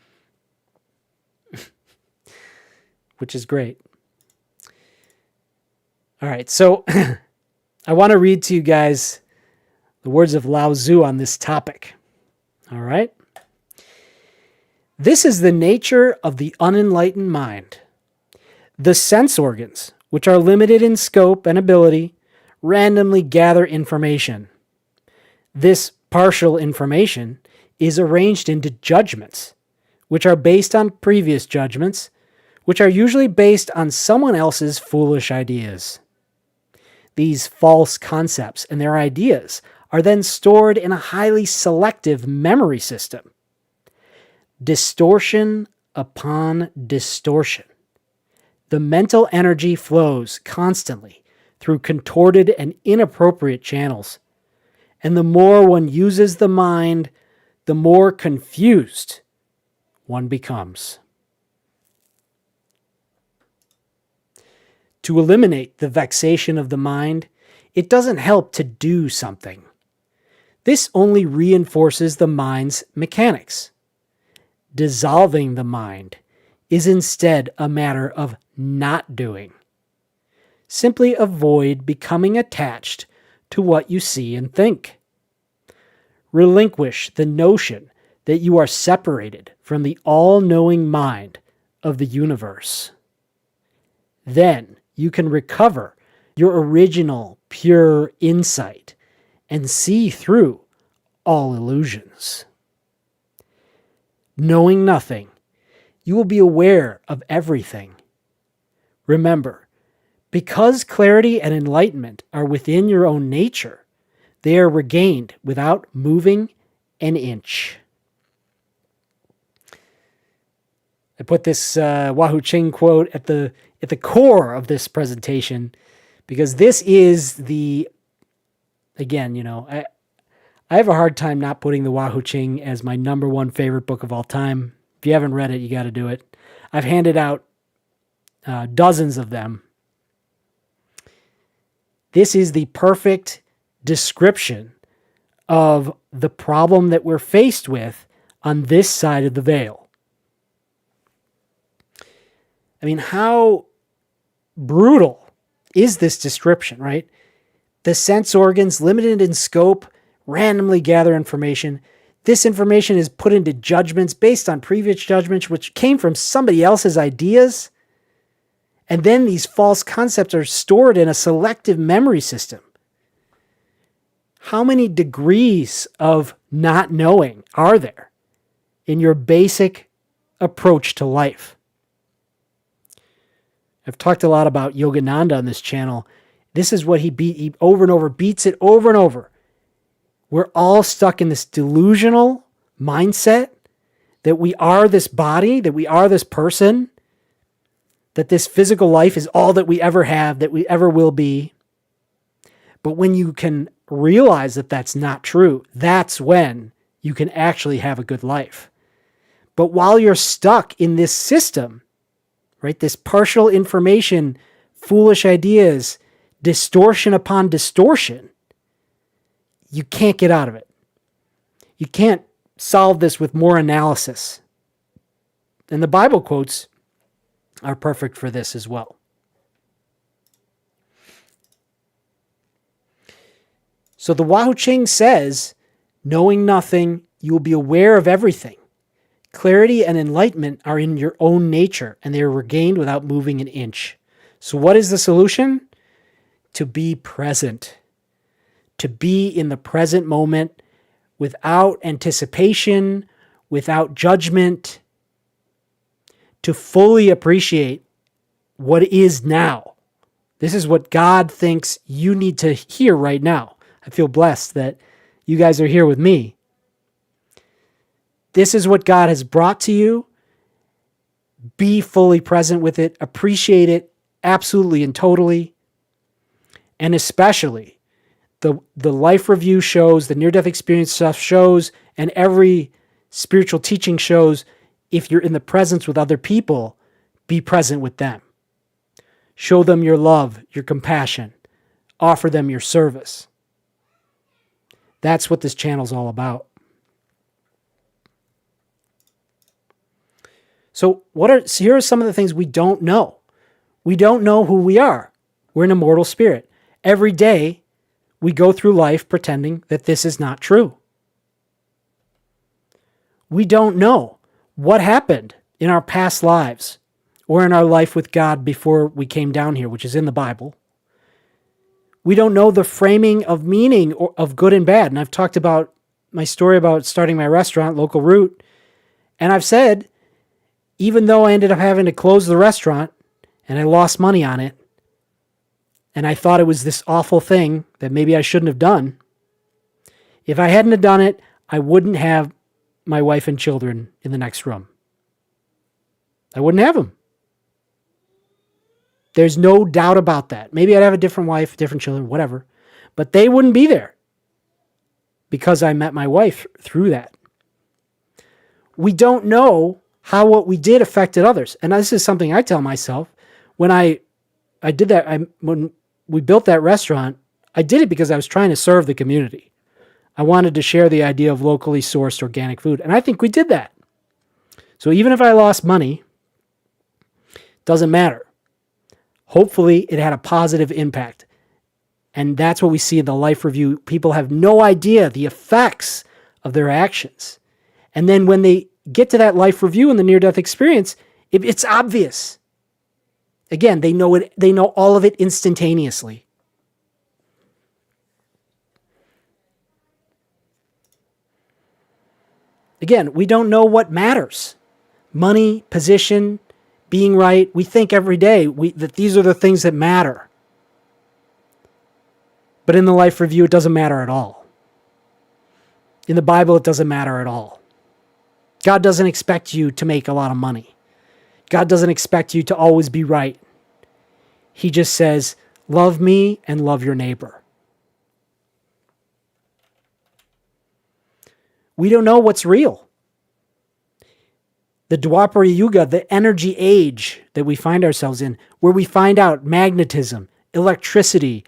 [SPEAKER 1] which is great. All right, so I want to read to you guys the words of Lao Tzu on this topic. All right? This is the nature of the unenlightened mind. The sense organs, which are limited in scope and ability, randomly gather information. This partial information is arranged into judgments, which are based on previous judgments, which are usually based on someone else's foolish ideas. These false concepts and their ideas are then stored in a highly selective memory system. Distortion upon distortion. The mental energy flows constantly through contorted and inappropriate channels. And the more one uses the mind, the more confused one becomes. To eliminate the vexation of the mind, it doesn't help to do something. This only reinforces the mind's mechanics. Dissolving the mind is instead a matter of not doing. Simply avoid becoming attached to what you see and think. Relinquish the notion that you are separated from the all-knowing mind of the universe. Then you can recover your original pure insight and see through all illusions. Knowing nothing, you will be aware of everything. Remember, because clarity and enlightenment are within your own nature, they are regained without moving an inch. I put this Wahoo Ching quote at the core of this presentation, because this is again, I have a hard time not putting the Wahoo Ching as my number one favorite book of all time. If you haven't read it, you got to do it. I've handed out dozens of them. This is the perfect description of the problem that we're faced with on this side of the veil. I mean, how brutal is this description, right? The sense organs, limited in scope, randomly gather information. This information is put into judgments based on previous judgments, which came from somebody else's ideas. And then these false concepts are stored in a selective memory system. How many degrees of not knowing are there in your basic approach to life? I've talked a lot about Yogananda on this channel. This is what he over and over, beats it over and over. We're all stuck in this delusional mindset that we are this body, that we are this person, that this physical life is all that we ever have, that we ever will be. But when you can realize that that's not true, that's when you can actually have a good life. But while you're stuck in this system, right, this partial information, foolish ideas, distortion upon distortion, you can't get out of it. You can't solve this with more analysis. And the Bible quotes are perfect for this as well. So the Wahoo Ching says, knowing nothing, you will be aware of everything. Clarity and enlightenment are in your own nature, and they are regained without moving an inch. So what is the solution? To be present. To be in the present moment without anticipation, without judgment, to fully appreciate what is now. This is what God thinks you need to hear right now. I feel blessed that you guys are here with me. This is what God has brought to you. Be fully present with it. Appreciate it absolutely and totally. And especially the life review shows, the near-death experience stuff shows, and every spiritual teaching shows, if you're in the presence with other people, be present with them. Show them your love, your compassion. Offer them your service. That's what this channel's all about. So here are some of the things we don't know. We don't know who we are. We're an immortal spirit. Every day, we go through life pretending that this is not true. We don't know what happened in our past lives or in our life with God before we came down here, which is in the Bible. We don't know the framing of meaning of good and bad. And I've talked about my story about starting my restaurant, Local Root. And I've said, even though I ended up having to close the restaurant and I lost money on it, and I thought it was this awful thing that maybe I shouldn't have done, if I hadn't have done it, I wouldn't have my wife and children in the next room. I wouldn't have them. There's no doubt about that. Maybe I'd have a different wife, different children, whatever, but they wouldn't be there because I met my wife through that. We don't know how what we did affected others. And this is something I tell myself. When I did that, when we built that restaurant, I did it because I was trying to serve the community. I wanted to share the idea of locally sourced organic food. And I think we did that. So even if I lost money, doesn't matter. Hopefully it had a positive impact. And that's what we see in the life review. People have no idea the effects of their actions. And then when they get to that life review in the near-death experience, it's obvious. Again, they know it. They know all of it instantaneously. Again, we don't know what matters. Money, position, being right. We think every day that these are the things that matter. But in the life review, it doesn't matter at all. In the Bible, it doesn't matter at all. God doesn't expect you to make a lot of money. God doesn't expect you to always be right. He just says, love me and love your neighbor. We don't know what's real. The Dwapara Yuga, the energy age that we find ourselves in, where we find out magnetism, electricity,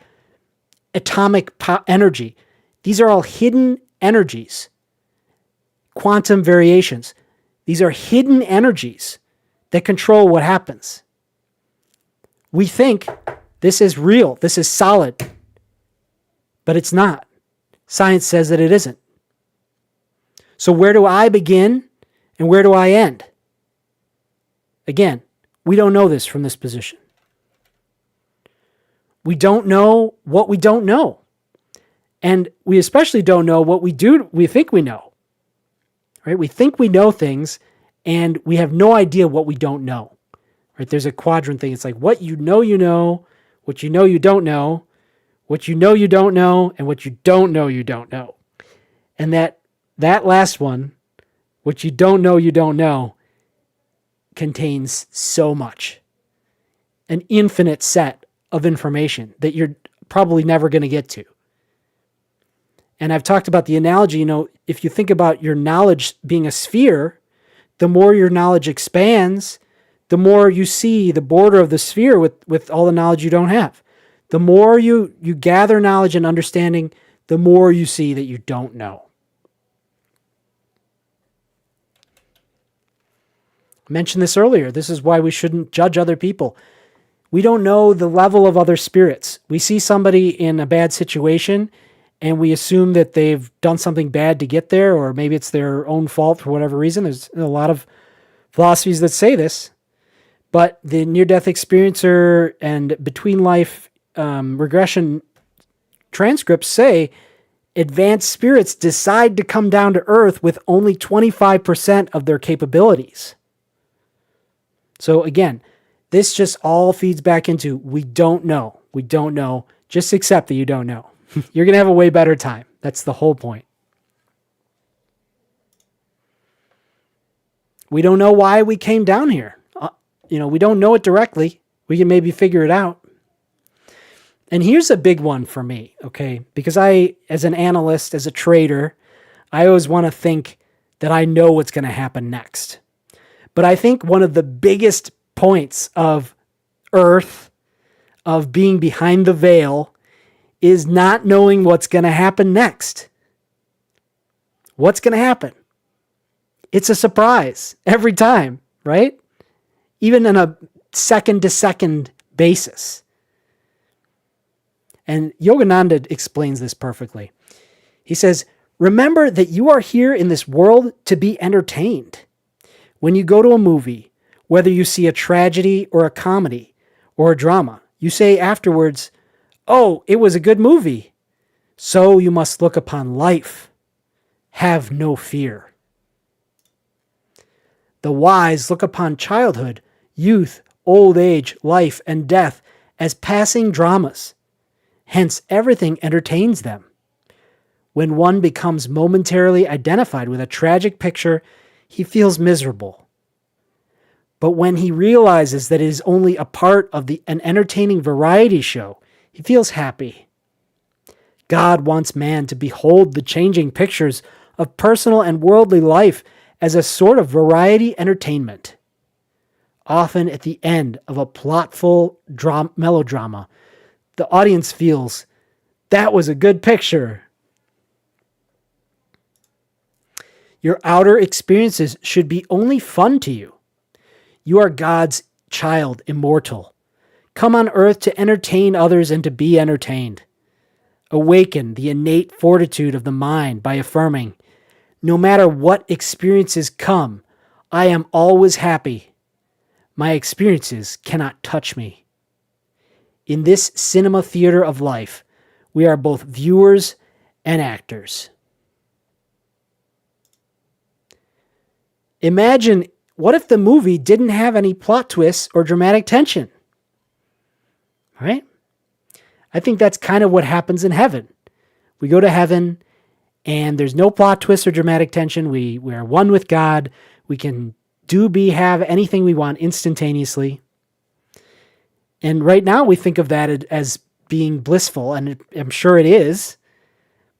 [SPEAKER 1] atomic energy. These are all hidden energies. Quantum variations. These are hidden energies that control what happens. We think this is real, this is solid, but it's not. Science says that it isn't. So where do I begin and where do I end? Again, we don't know this from this position. We don't know what we don't know. And we especially don't know what we think we know. Right? We think we know things and we have no idea what we don't know. Right? There's a quadrant thing. It's like what you know, what you know you don't know, what you know you don't know, and what you don't know you don't know. And that last one, what you don't know, contains so much. An infinite set of information that you're probably never going to get to. And I've talked about the analogy, if you think about your knowledge being a sphere, the more your knowledge expands, the more you see the border of the sphere with all the knowledge you don't have. The more you gather knowledge and understanding, the more you see that you don't know. I mentioned this earlier. This is why we shouldn't judge other people. We don't know the level of other spirits. We see somebody in a bad situation and we assume that they've done something bad to get there, or maybe it's their own fault for whatever reason. There's a lot of philosophies that say this. But the near-death experiencer and between life regression transcripts say advanced spirits decide to come down to earth with only 25% of their capabilities. So again, this just all feeds back into we don't know. We don't know. Just accept that you don't know. You're going to have a way better time. That's the whole point. We don't know why we came down here. We don't know it directly. We can maybe figure it out. And here's a big one for me, okay? Because I, as an analyst, as a trader, I always want to think that I know what's going to happen next. But I think one of the biggest points of Earth, of being behind the veil, is not knowing what's going to happen next. What's going to happen? It's a surprise every time, right? Even on a second-to-second basis. And Yogananda explains this perfectly. He says, remember that you are here in this world to be entertained. When you go to a movie, whether you see a tragedy or a comedy or a drama, you say afterwards, oh, it was a good movie. So you must look upon life. Have no fear. The wise look upon childhood, youth, old age, life, and death as passing dramas. Hence, everything entertains them. When one becomes momentarily identified with a tragic picture, he feels miserable. But when he realizes that it is only a part of an entertaining variety show, he feels happy. God wants man to behold the changing pictures of personal and worldly life as a sort of variety entertainment. Often at the end of a plotful melodrama, the audience feels, that was a good picture. Your outer experiences should be only fun to you. You are God's child, immortal. Come on earth to entertain others and to be entertained. Awaken the innate fortitude of the mind by affirming, no matter what experiences come, I am always happy. My experiences cannot touch me. In this cinema theater of life, we are both viewers and actors. Imagine, what if the movie didn't have any plot twists or dramatic tension? Right? I think that's kind of what happens in heaven. We go to heaven and there's no plot twist or dramatic tension. We are one with God. We can have anything we want instantaneously. And right now we think of that as being blissful, and I'm sure it is.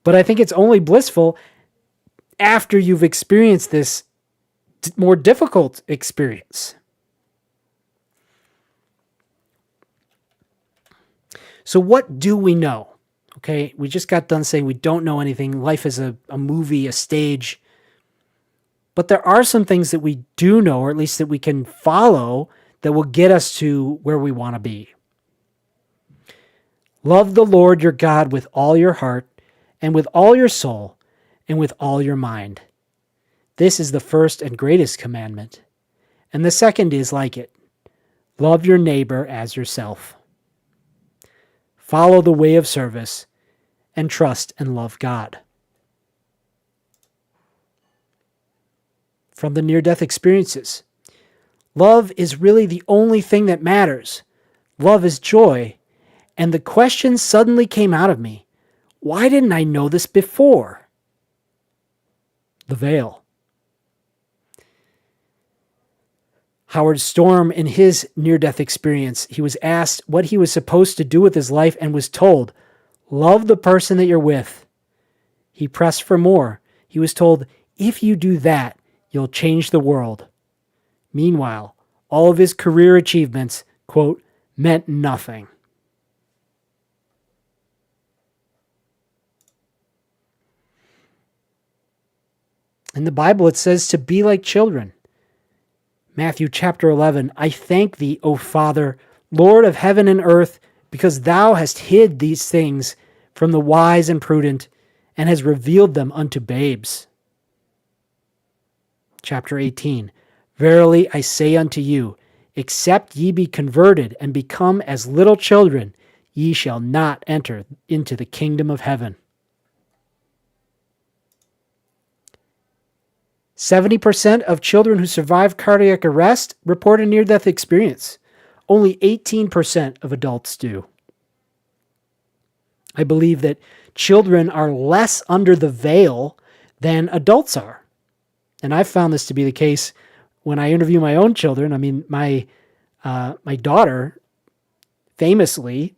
[SPEAKER 1] But I think it's only blissful after you've experienced this more difficult experience. So what do we know? Okay, we just got done saying we don't know anything. Life is a movie, a stage. But there are some things that we do know, or at least that we can follow, that will get us to where we want to be. Love the Lord your God with all your heart, and with all your soul, and with all your mind. This is the first and greatest commandment. And the second is like it. Love your neighbor as yourself. Follow the way of service, and trust and love God. From the near-death experiences. Love is really the only thing that matters. Love is joy. And the question suddenly came out of me. Why didn't I know this before? The veil. Howard Storm, in his near-death experience, he was asked what he was supposed to do with his life and was told, love the person that you're with. He pressed for more. He was told, if you do that, you'll change the world. Meanwhile, all of his career achievements, quote, meant nothing. In the Bible, it says to be like children. Matthew chapter 11, I thank thee, O Father, Lord of heaven and earth, because thou hast hid these things from the wise and prudent, and hast revealed them unto babes. Chapter 18, verily I say unto you, except ye be converted and become as little children, ye shall not enter into the kingdom of heaven. 70% of children who survive cardiac arrest report a near-death experience. Only 18% of adults do. I believe that children are less under the veil than adults are. And I've found this to be the case when I interview my own children. I mean, my daughter, famously,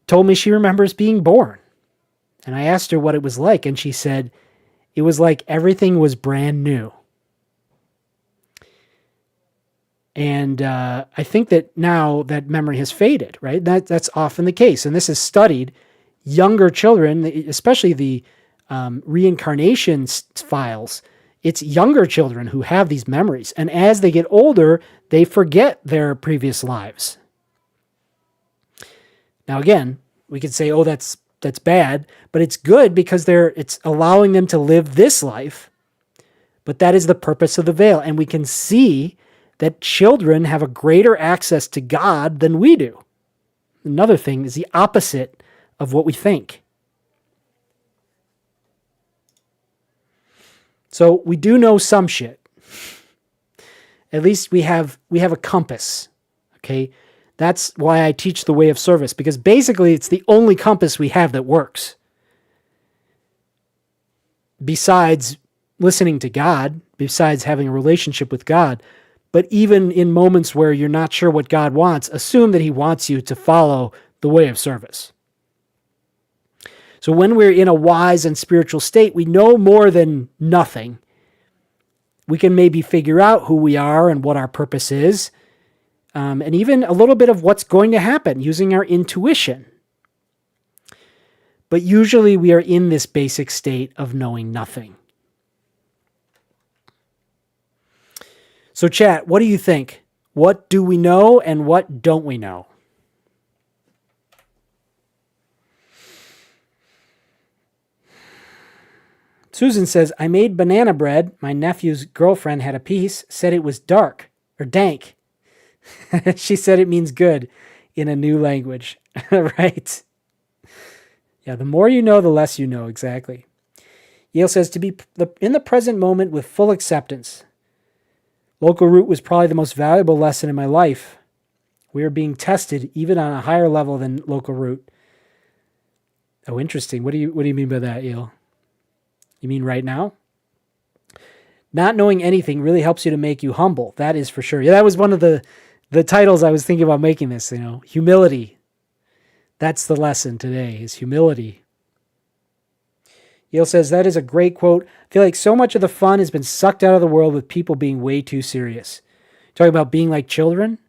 [SPEAKER 1] told me she remembers being born. And I asked her what it was like, and she said, it was like everything was brand new. And I think that now that memory has faded, right? That's often the case. And this is studied. Younger children, especially the reincarnation files, it's younger children who have these memories. And as they get older, they forget their previous lives. Now, again, we could say, oh, that's bad, but it's good because it's allowing them to live this life. But that is the purpose of the veil. And we can see that children have a greater access to God than we do. Another thing is the opposite of what we think. So we do know some shit. At least we have a compass. Okay? That's why I teach the way of service, because basically it's the only compass we have that works. Besides listening to God, besides having a relationship with God. But even in moments where you're not sure what God wants, assume that he wants you to follow the way of service. So when we're in a wise and spiritual state, we know more than nothing. We can maybe figure out who we are and what our purpose is, and even a little bit of what's going to happen using our intuition. But usually we are in this basic state of knowing nothing. So chat, what do you think? What do we know and what don't we know? Susan says, I made banana bread. My nephew's girlfriend had a piece, said it was dark or dank. She said it means good in a new language. Right? Yeah, the more you know, the less you know. Exactly. Yale says, to be in the present moment with full acceptance. Local root was probably the most valuable lesson in my life. We are being tested even on a higher level than local root. Oh, interesting. What do you mean by that, Yale? You mean right now? Not knowing anything really helps you to make you humble. That is for sure. Yeah, that was one of the titles I was thinking about making this, humility. That's the lesson today, is humility. Yale says, that is a great quote. I feel like so much of the fun has been sucked out of the world with people being way too serious. Talking about being like children.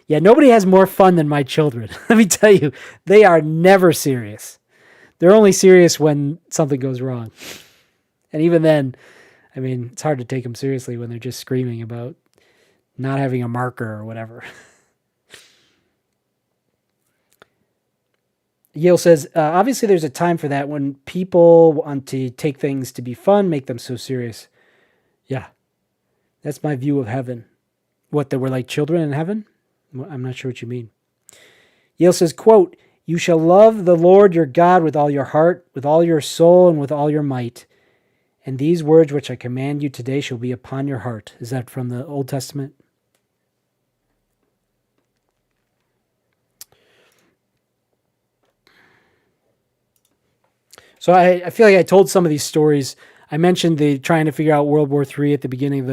[SPEAKER 1] Yeah, nobody has more fun than my children. Let me tell you, they are never serious. They're only serious when something goes wrong. And even then, I mean, it's hard to take them seriously when they're just screaming about not having a marker or whatever. Yale says, obviously there's a time for that when people want to take things to be fun, make them so serious. Yeah, that's my view of heaven. What, that we're like children in heaven? I'm not sure what you mean. Yale says, quote, you shall love the Lord your God with all your heart, with all your soul, and with all your might. And these words which I command you today shall be upon your heart. Is that from the Old Testament? So I feel like I told some of these stories. I mentioned the trying to figure out World War III at the beginning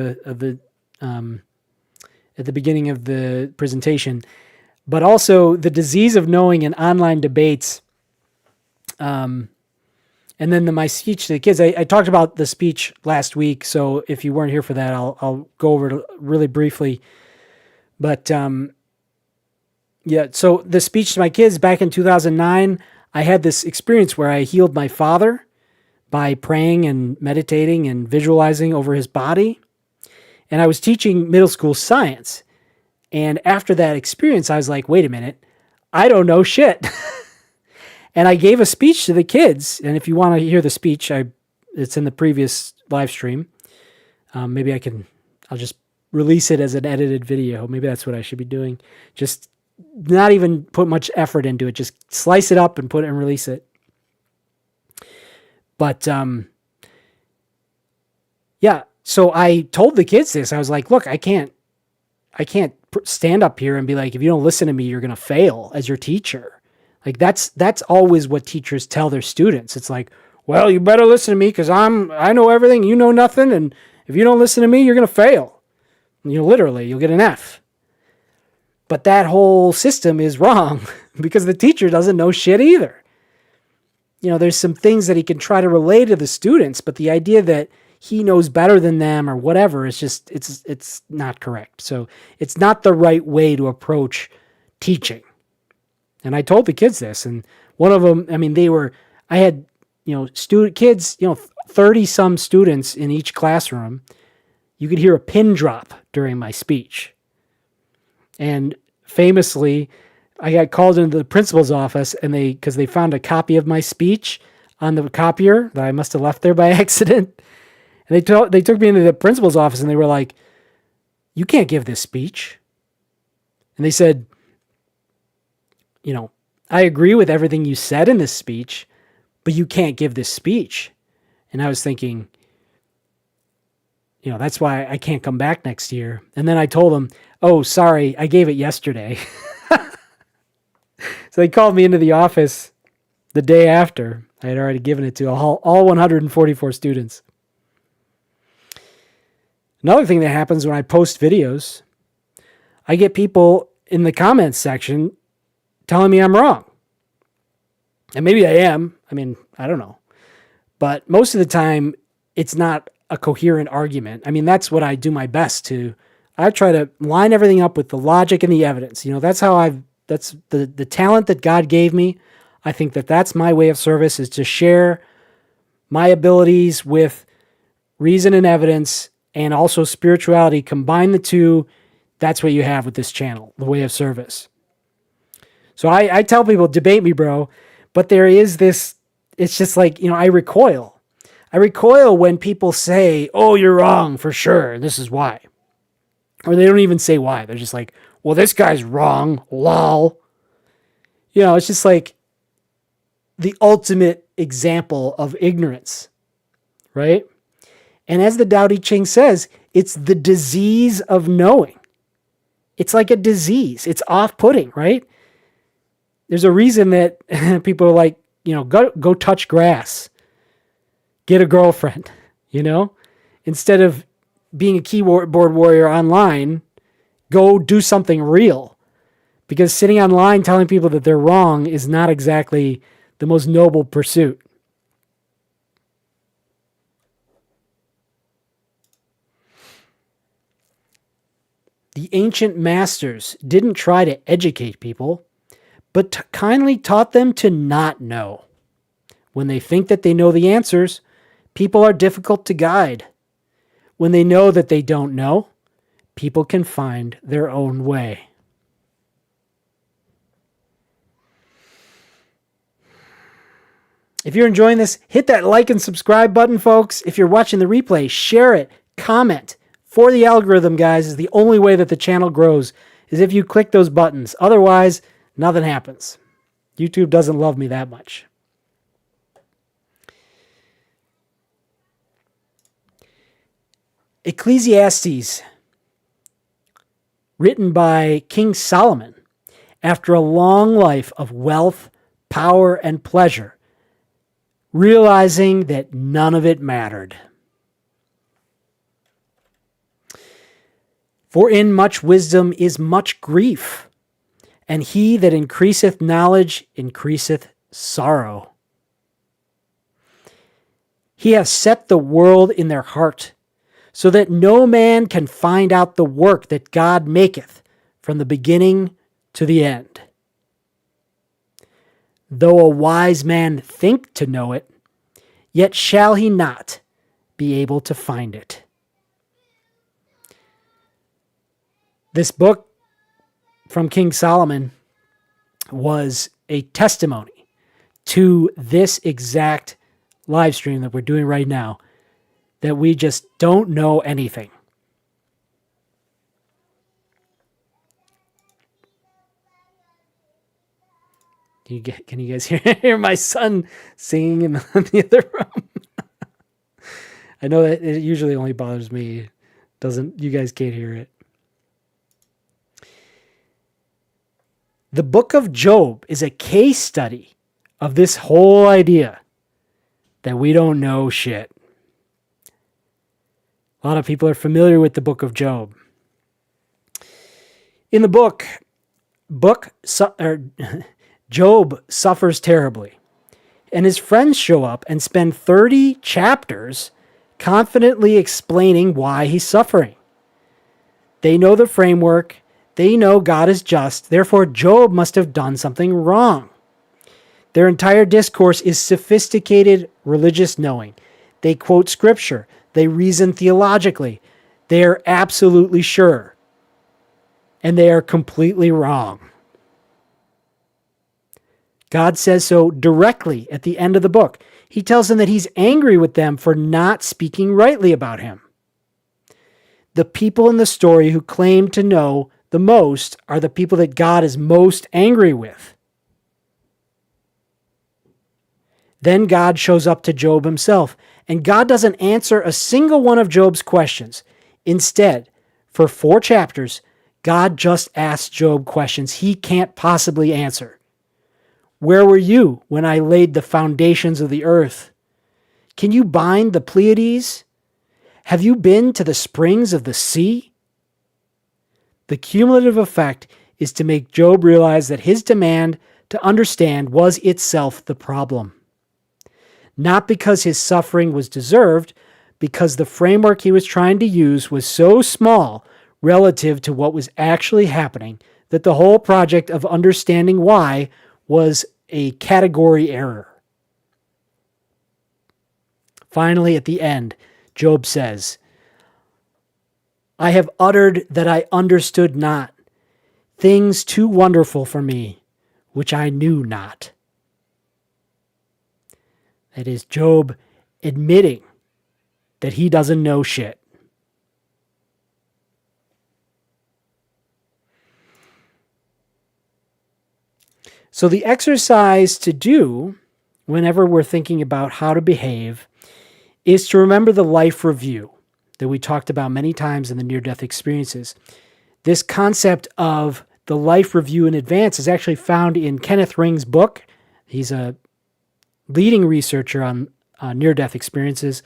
[SPEAKER 1] of the presentation, but also the disease of knowing in online debates. And then my speech to the kids. I talked about the speech last week, so if you weren't here for that, I'll go over it really briefly. But yeah, so the speech to my kids back in 2009. I had this experience where I healed my father by praying and meditating and visualizing over his body. And I was teaching middle school science. And after that experience, I was like, wait a minute, I don't know shit. And I gave a speech to the kids. And if you want to hear the speech, it's in the previous live stream. Maybe I'll just release it as an edited video. Maybe that's what I should be doing. Just not even put much effort into it. Just slice it up and put it and release it. But, yeah. So I told the kids this. I was like, look, I can't stand up here and be like, if you don't listen to me, you're going to fail as your teacher. Like that's always what teachers tell their students. It's like, well, you better listen to me because I know everything. You know nothing. And if you don't listen to me, you're going to fail. Literally, you'll get an F. But that whole system is wrong because the teacher doesn't know shit either. There's some things that he can try to relay to the students, but the idea that he knows better than them or whatever is just, it's not correct. So it's not the right way to approach teaching. And I told the kids this, and one of them, I had, kids, 30 some students in each classroom. You could hear a pin drop during my speech. And famously, I got called into the principal's office, and because they found a copy of my speech on the copier that I must have left there by accident. And they took me into the principal's office, and they were like, "You can't give this speech." And they said, "I agree with everything you said in this speech, but you can't give this speech." And I was thinking, that's why I can't come back next year. And then I told them, "Oh, sorry, I gave it yesterday." So they called me into the office the day after I had already given it to all 144 students. Another thing that happens when I post videos, I get people in the comments section telling me I'm wrong. And maybe I am. I don't know. But most of the time, it's not a coherent argument. That's what I do my best to. I try to line everything up with the logic and the evidence. That's the talent that God gave me. I think that's my way of service, is to share my abilities with reason and evidence and also spirituality. Combine the two. That's what you have with this channel, the way of service. So I tell people, debate me, bro. But there is this, it's just like, I recoil. I recoil when people say, "Oh, you're wrong for sure, and this is why." Or they don't even say why. They're just like, "Well, this guy's wrong, lol." It's just like the ultimate example of ignorance, right? And as the Tao Te Ching says, it's the disease of knowing. It's like a disease. It's off-putting, right? There's a reason that people are like, go touch grass. Get a girlfriend, Instead of being a keyboard warrior online, go do something real. Because sitting online telling people that they're wrong is not exactly the most noble pursuit. The ancient masters didn't try to educate people, but kindly taught them to not know. When they think that they know the answers, people are difficult to guide. When they know that they don't know, people can find their own way. If you're enjoying this, hit that like and subscribe button, folks. If you're watching the replay, share it, comment. For the algorithm, guys, is the only way that the channel grows, is if you click those buttons. Otherwise, nothing happens. YouTube doesn't love me that much. Ecclesiastes, written by King Solomon, after a long life of wealth, power, and pleasure, realizing that none of it mattered. For in much wisdom is much grief, and he that increaseth knowledge increaseth sorrow. He hath set the world in their heart, so that no man can find out the work that God maketh from the beginning to the end. Though a wise man think to know it, yet shall he not be able to find it. This book from King Solomon was a testimony to this exact live stream that we're doing right now, that we just don't know anything. Can you guys hear my son singing in the other room? I know that it usually only bothers me. You guys can't hear it. The book of Job is a case study of this whole idea that we don't know shit. A lot of people are familiar with the book of Job. In the book Job suffers terribly, and his friends show up and spend 30 chapters confidently explaining why he's suffering. They know the framework. They know God is just. Therefore, Job must have done something wrong. Their entire discourse is sophisticated religious knowing. They quote scripture. They reason theologically. They are absolutely sure. And they are completely wrong. God says so directly at the end of the book. He tells them that he's angry with them for not speaking rightly about him. The people in the story who claim to know the most are the people that God is most angry with. Then God shows up to Job himself, and God doesn't answer a single one of Job's questions. Instead, for 4 chapters, God just asks Job questions he can't possibly answer. Where were you when I laid the foundations of the earth? Can you bind the Pleiades? Have you been to the springs of the sea? The cumulative effect is to make Job realize that his demand to understand was itself the problem. Not because his suffering was deserved, because the framework he was trying to use was so small relative to what was actually happening that the whole project of understanding why was a category error. Finally, at the end, Job says, I have uttered that I understood not, things too wonderful for me, which I knew not. That is Job admitting that he doesn't know shit. So the exercise to do whenever we're thinking about how to behave is to remember the life review that we talked about many times in the near-death experiences. This concept of the life review in advance is actually found in Kenneth Ring's book. He's a leading researcher on near-death experiences,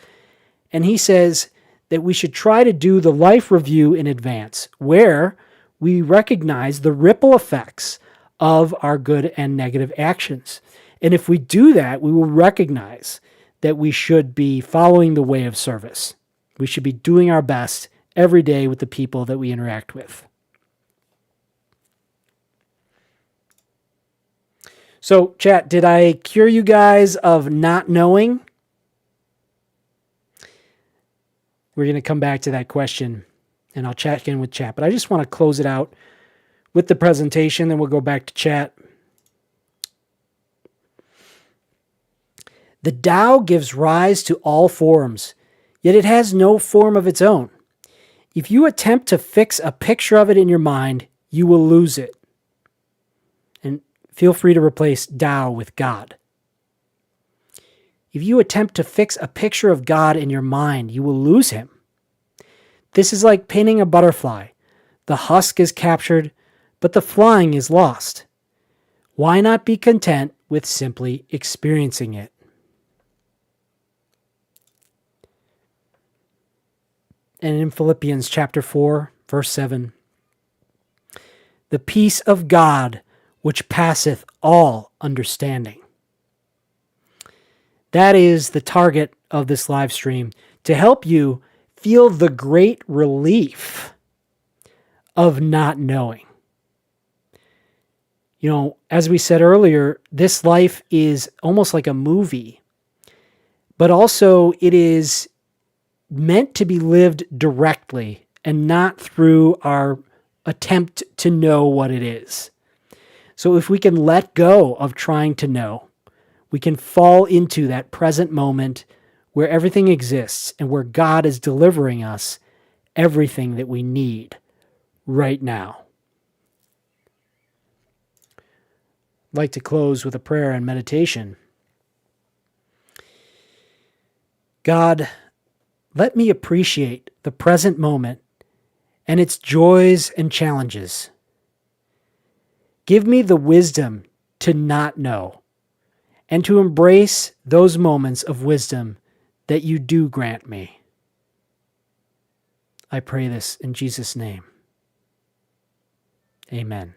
[SPEAKER 1] and he says that we should try to do the life review in advance, where we recognize the ripple effects of our good and negative actions. And if we do that, we will recognize that we should be following the way of service. We should be doing our best every day with the people that we interact with. So, chat, did I cure you guys of not knowing? We're going to come back to that question, and I'll check in with chat. But I just want to close it out with the presentation, then we'll go back to chat. The Tao gives rise to all forms, yet it has no form of its own. If you attempt to fix a picture of it in your mind, you will lose it. And feel free to replace Tao with God. If you attempt to fix a picture of God in your mind, you will lose him. This is like painting a butterfly. The husk is captured, but the flying is lost. Why not be content with simply experiencing it? And in Philippians chapter 4, verse 7, the peace of God which passeth all understanding. That is the target of this live stream, to help you feel the great relief of not knowing. You know, as we said earlier, this life is almost like a movie, but also it is meant to be lived directly and not through our attempt to know what it is. So if we can let go of trying to know, we can fall into that present moment where everything exists and where God is delivering us everything that we need right now. I'd like to close with a prayer and meditation. God, let me appreciate the present moment and its joys and challenges. Give me the wisdom to not know and to embrace those moments of wisdom that you do grant me. I pray this in Jesus' name. Amen.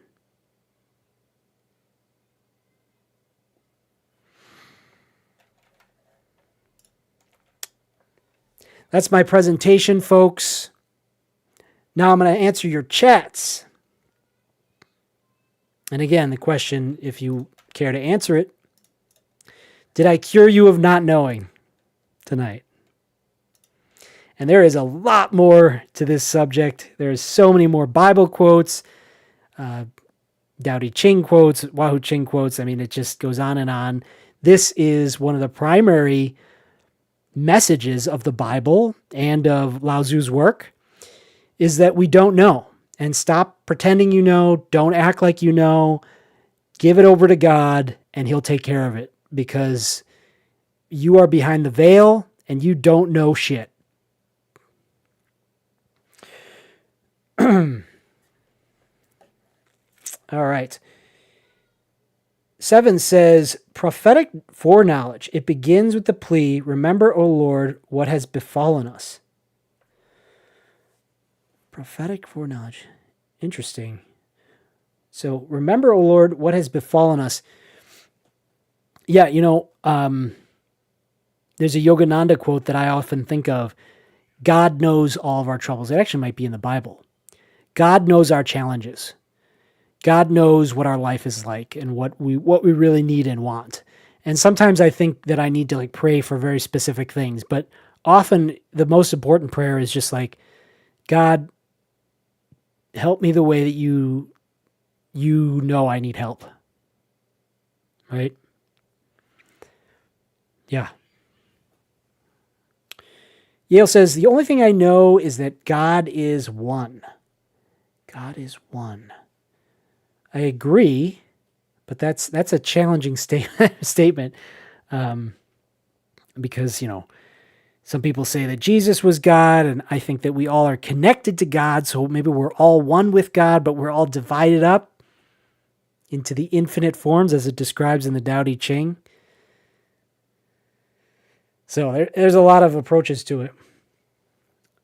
[SPEAKER 1] That's my presentation, folks. Now I'm going to answer your chats. And again, the question, if you care to answer it, did I cure you of not knowing tonight? And there is a lot more to this subject. There's so many more Bible quotes, Ching quotes, Wahoo Ching quotes. I mean, it just goes on and on. This is one of the primary messages of the Bible and of Lao Tzu's work, is that we don't know. And stop pretending you know. Don't act like you know. Give it over to God, and He'll take care of it, because you are behind the veil, and you don't know shit. All right. 7 says, prophetic foreknowledge. It begins with the plea, remember, O Lord, what has befallen us. Prophetic foreknowledge. Interesting. So, remember, O Lord, what has befallen us. Yeah, there's a Yogananda quote that I often think of. God knows all of our troubles. It actually might be in the Bible. God knows our challenges. God knows what our life is like and what we really need and want. And sometimes I think that I need to pray for very specific things, but often the most important prayer is just God, help me the way that you know I need help. Right? Yeah. Yale says, the only thing I know is that God is one. God is one. I agree, but that's a challenging statement, because, some people say that Jesus was God, and I think that we all are connected to God, so maybe we're all one with God, but we're all divided up into the infinite forms as it describes in the Tao Te Ching. So there's a lot of approaches to it.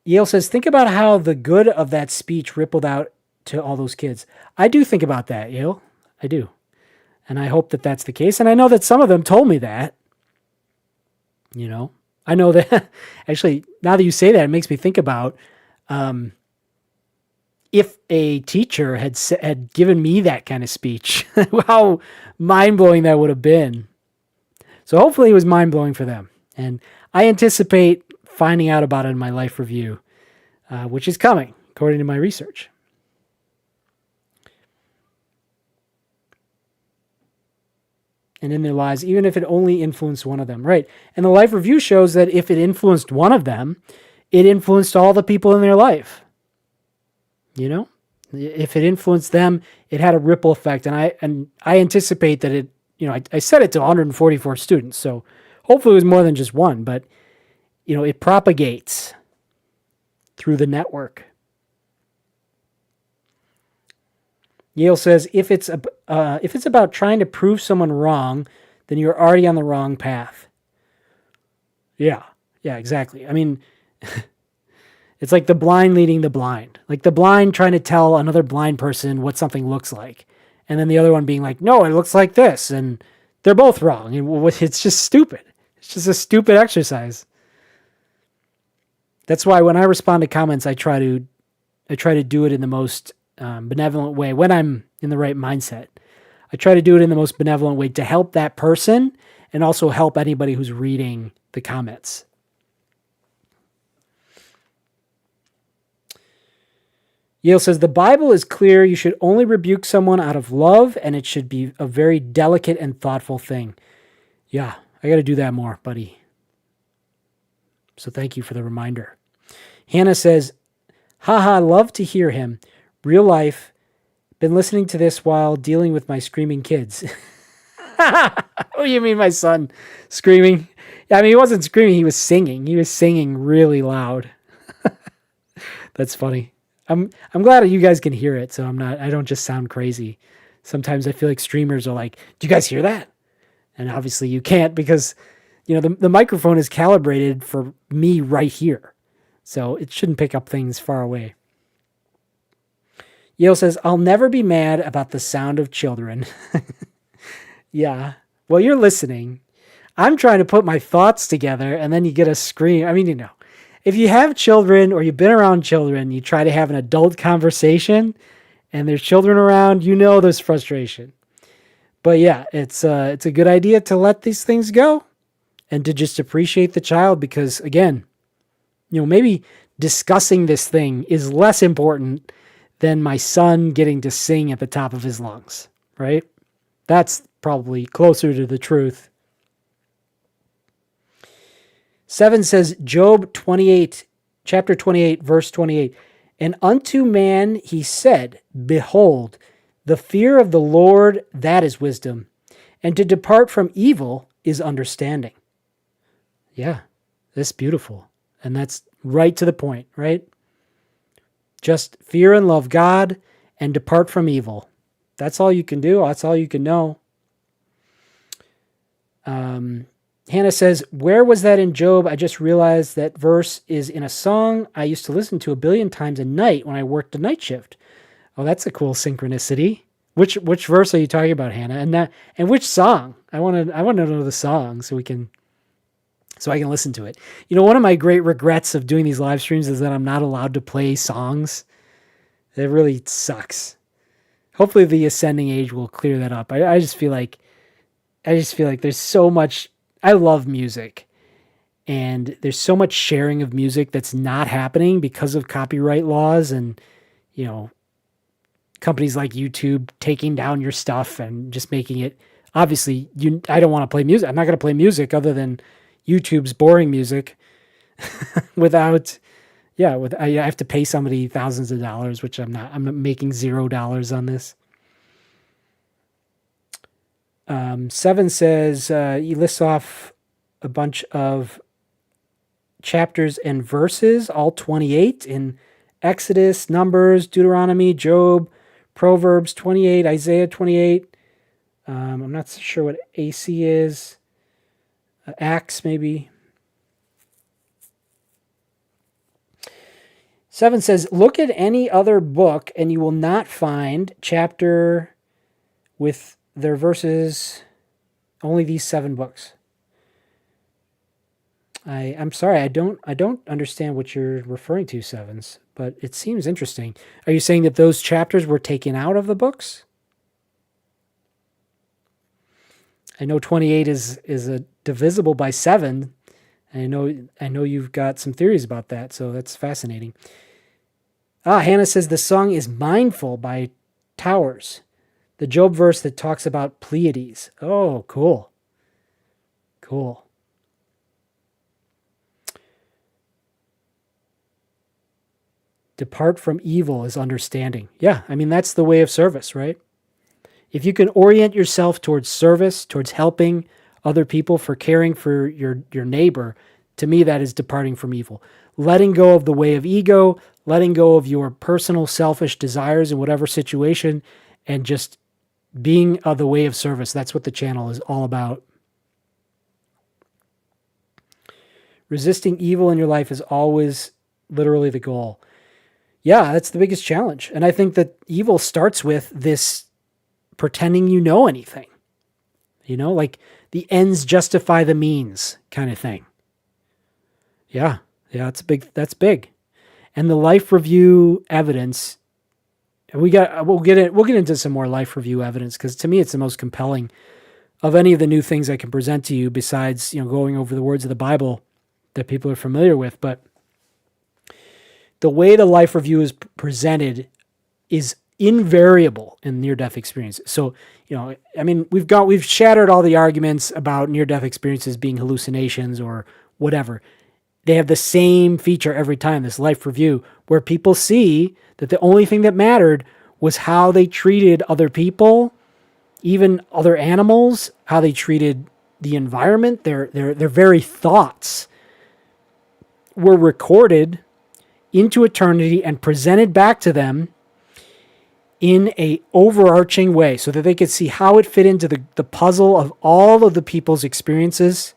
[SPEAKER 1] Yale says, think about how the good of that speech rippled out to all those kids. I do think about that, Yale. I do. And I hope that that's the case. And I know that some of them told me that. I know that, actually, now that you say that, it makes me think about if a teacher had given me that kind of speech, how mind-blowing that would have been. So hopefully it was mind-blowing for them. And I anticipate finding out about it in my life review, which is coming, according to my research. And in their lives, even if it only influenced one of them. Right. And the life review shows that if it influenced one of them, it influenced all the people in their life. If it influenced them, it had a ripple effect. And I anticipate that I set it to 144 students. So hopefully it was more than just one, but it propagates through the network. Yale says, if it's about trying to prove someone wrong, then you're already on the wrong path. Yeah, exactly. I mean, it's like the blind leading the blind. Like the blind trying to tell another blind person what something looks like. And then the other one being like, no, it looks like this. And they're both wrong. And it's just stupid. It's just a stupid exercise. That's why when I respond to comments, I try to do it in the most benevolent way when I'm in the right mindset. I try to do it in the most benevolent way to help that person and also help anybody who's reading the comments. Yale says, the Bible is clear. You should only rebuke someone out of love, and it should be a very delicate and thoughtful thing. Yeah, I got to do that more, buddy. So thank you for the reminder. Hannah says, haha, love to hear him. Real life. Been listening to this while dealing with my screaming kids. Oh, you mean my son screaming? I mean, he wasn't screaming. He was singing. He was singing really loud. That's funny. I'm glad that you guys can hear it, so I don't just sound crazy. Sometimes I feel like streamers are like, do you guys hear that? And obviously you can't because, the microphone is calibrated for me right here. So it shouldn't pick up things far away. Yale says, I'll never be mad about the sound of children. Yeah. Well, you're listening. I'm trying to put my thoughts together and then you get a scream. I mean, if you have children or you've been around children, you try to have an adult conversation and there's children around, there's frustration. But yeah, it's a good idea to let these things go and to just appreciate the child because, again, maybe discussing this thing is less important than my son getting to sing at the top of his lungs, right? That's probably closer to the truth. 7 says, Job 28, chapter 28, verse 28, and unto man he said, behold, the fear of the Lord, that is wisdom, and to depart from evil is understanding. Yeah, that's beautiful. And that's right to the point, right? Just fear and love God and depart from evil. That's all you can do. That's all you can know. Hannah says, where was that in Job? I just realized that verse is in a song I used to listen to 1 billion times a night when I worked a night shift. Oh, that's a cool synchronicity. Which verse are you talking about, Hannah? And which song? I want to know the song so I can listen to it. One of my great regrets of doing these live streams is that I'm not allowed to play songs. It really sucks. Hopefully the ascending age will clear that up. I just feel like there's so much. I love music, and there's so much sharing of music that's not happening because of copyright laws and, companies like YouTube taking down your stuff and just making it, obviously, I don't want to play music. I'm not going to play music other than YouTube's boring music I have to pay somebody thousands of dollars, which I'm not. I'm making $0 on this. 7 says, he lists off a bunch of chapters and verses, all 28 in Exodus, Numbers, Deuteronomy, Job, Proverbs 28, Isaiah 28. I'm not sure what AC is. Acts, maybe. 7 says, look at any other book and you will not find chapter with their verses, only these 7 books. I'm sorry, I don't understand what you're referring to, 7s, but it seems interesting. Are you saying that those chapters were taken out of the books? I know 28 is divisible by 7. I know you've got some theories about that, so that's fascinating. Hannah says the song is Mindful by Towers, the Job verse that talks about Pleiades. Oh, cool. Cool. Depart from evil is understanding. Yeah, that's the way of service, right? If you can orient yourself towards service, towards helping other people, for caring for your neighbor, to me that is departing from evil. Letting go of the way of ego, letting go of your personal selfish desires in whatever situation, and just being the way of service. That's what the channel is all about. Resisting evil in your life is always literally the goal. Yeah, that's the biggest challenge. And I think that evil starts with this pretending you know anything. Like the ends justify the means kind of thing. Yeah, that's big. And the life review evidence, we'll get into some more life review evidence, because to me it's the most compelling of any of the new things I can present to you, besides going over the words of the Bible that people are familiar with. But the way the life review is presented is invariable in near-death experiences. So, we've shattered all the arguments about near-death experiences being hallucinations or whatever. They have the same feature every time, this life review, where people see that the only thing that mattered was how they treated other people, even other animals, how they treated the environment. Their very thoughts were recorded into eternity and presented back to them in a overarching way so that they could see how it fit into the puzzle of all of the people's experiences,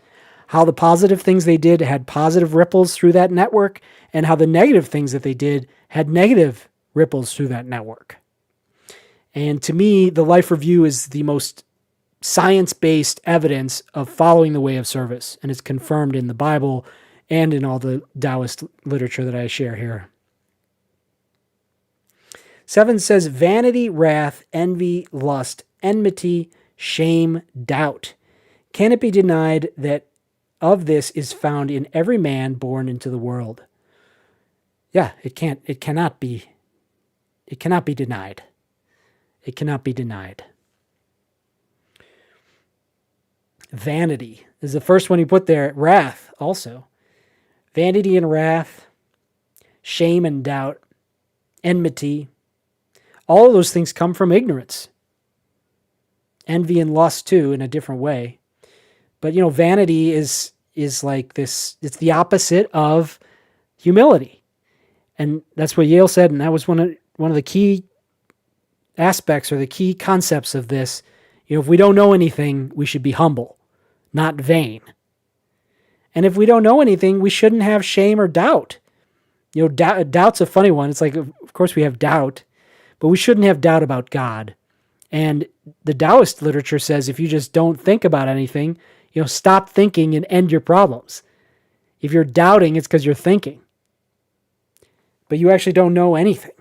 [SPEAKER 1] how the positive things they did had positive ripples through that network, and how the negative things that they did had negative ripples through that network. And to me, the life review is the most science-based evidence of following the way of service, and it's confirmed in the Bible and in all the Taoist literature that I share here. 7 says, vanity, wrath, envy, lust, enmity, shame, doubt. Can it be denied that of this is found in every man born into the world? Yeah, it cannot be denied. It cannot be denied. Vanity is the first one you put there. Wrath also. Vanity and wrath, shame and doubt, enmity. All of those things come from ignorance. Envy and lust too, in a different way. But vanity is like this. It's the opposite of humility, and that's what Yale said. And that was one of the key aspects or the key concepts of this. If we don't know anything, we should be humble, not vain. And if we don't know anything, we shouldn't have shame or doubt. Doubt's a funny one. It's like, of course we have doubt, but we shouldn't have doubt about God. And the Taoist literature says if you just don't think about anything, stop thinking and end your problems. If you're doubting, it's because you're thinking. But you actually don't know anything.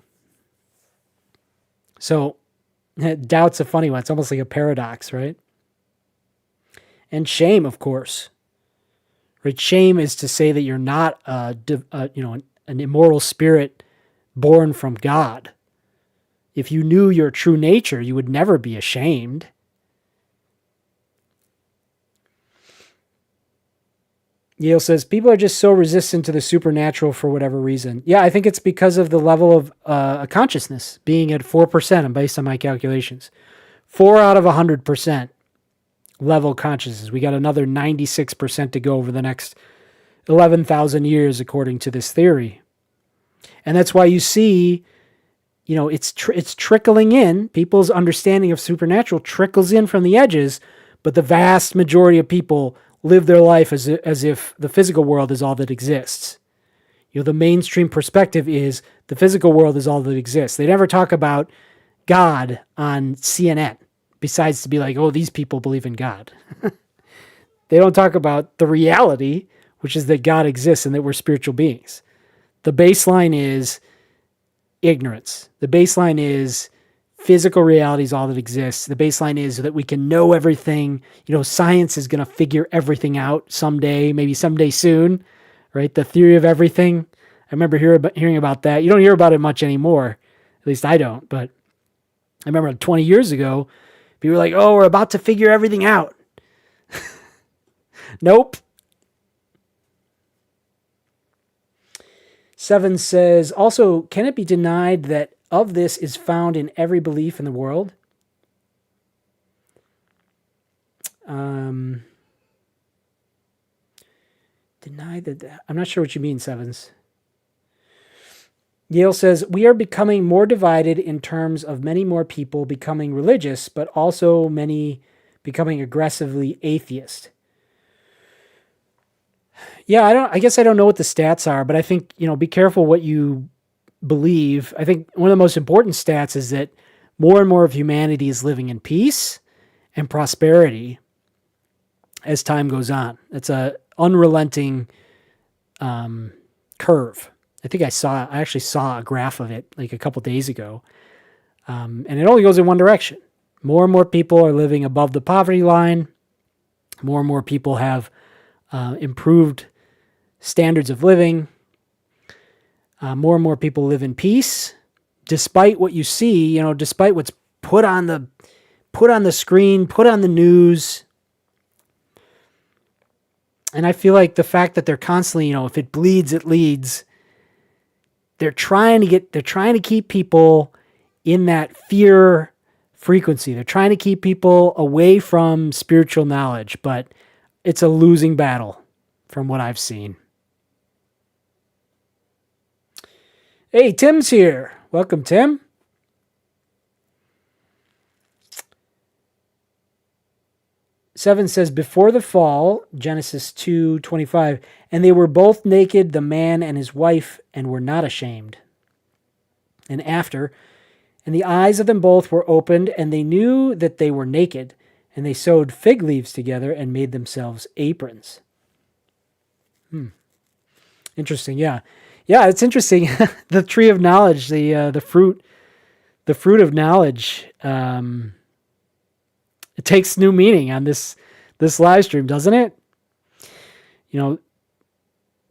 [SPEAKER 1] So doubt's a funny one. It's almost like a paradox, right? And shame, of course. Right? Shame is to say that you're not an immoral spirit born from God. If you knew your true nature, you would never be ashamed. Yale says, people are just so resistant to the supernatural for whatever reason. Yeah, I think it's because of the level of consciousness being at 4%, and based on my calculations. 4 out of 100% level consciousness. We got another 96% to go over the next 11,000 years, according to this theory. And that's why you see, it's trickling in. People's understanding of supernatural trickles in from the edges, but the vast majority of people live their life as if the physical world is all that exists. The mainstream perspective is the physical world is all that exists. They never talk about God on CNN, besides to be like, oh, these people believe in God. They don't talk about the reality, which is that God exists and that we're spiritual beings. The baseline is ignorance. The baseline is physical reality is all that exists. The baseline is that we can know everything. Science is going to figure everything out someday, maybe someday soon, right? The theory of everything. I remember hearing about that. You don't hear about it much anymore. At least I don't. But I remember 20 years ago, people were like, oh, we're about to figure everything out. Nope. 7 says, also, can it be denied that of this is found in every belief in the world? Deny that. I'm not sure what you mean, Sevens. Yale says, we are becoming more divided in terms of many more people becoming religious, but also many becoming aggressively atheist. Yeah, I guess I don't know what the stats are, but I think, be careful what you believe. I think one of the most important stats is that more and more of humanity is living in peace and prosperity as time goes on. It's a unrelenting curve. I think I actually saw a graph of it like a couple days ago. And it only goes in one direction. More and more people are living above the poverty line. More and more people have improved standards of living. More and more people live in peace, despite what you see, despite what's put on the screen, put on the news. And I feel like the fact that they're constantly, if it bleeds, it leads. They're trying to keep people in that fear frequency. They're trying to keep people away from spiritual knowledge, but it's a losing battle from what I've seen. Hey, Tim's here. Welcome, Tim. Seven says, before the fall, Genesis 2:25, and they were both naked, the man and his wife, and were not ashamed. And after, and the eyes of them both were opened, and they knew that they were naked, and they sewed fig leaves together and made themselves aprons. Interesting. Yeah. Yeah, it's interesting. The tree of knowledge, the fruit of knowledge, it takes new meaning on this live stream, doesn't it? You know,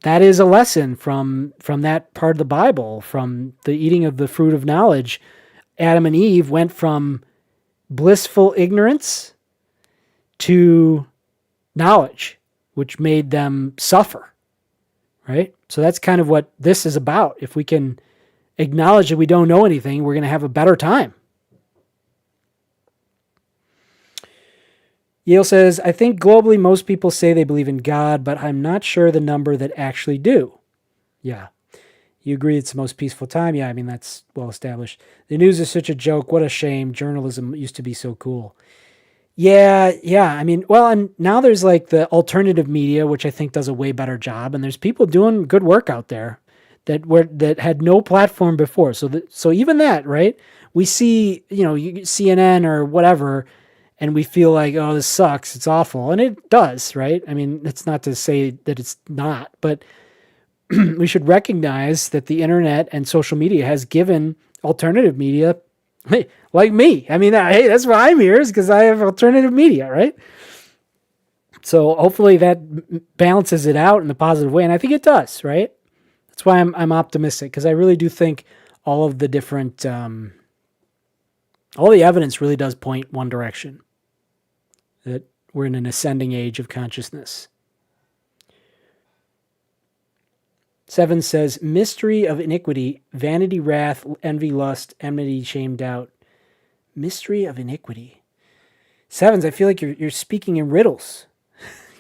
[SPEAKER 1] that is a lesson from that part of the Bible, from the eating of the fruit of knowledge. Adam and Eve went from blissful ignorance to knowledge, which made them suffer, right? So that's kind of what this is about. If we can acknowledge that we don't know anything, we're going to have a better time. Yale says, I think globally most people say they believe in God, but I'm not sure the number that actually do. Yeah. You agree it's the most peaceful time? Yeah, I mean, that's well established. The news is such a joke. What a shame. Journalism used to be so cool. Yeah. I mean, well, and now there's like the alternative media, which I think does a way better job, and there's people doing good work out there that had no platform before. So even that, right? We see, CNN or whatever, and we feel like, oh, this sucks. It's awful. And it does, right? I mean, it's not to say that it's not, but we should recognize that the internet and social media has given alternative media, like me. I mean, hey, that's why I'm here, is because I have alternative media, right? So hopefully that balances it out in a positive way. And I think it does, right? That's why I'm optimistic, because I really do think all of the different, all the evidence really does point one direction, that we're in an ascending age of consciousness. 7 says, mystery of iniquity, vanity, wrath, envy, lust, enmity, shame, doubt. Mystery of iniquity. 7s, I feel like you're speaking in riddles.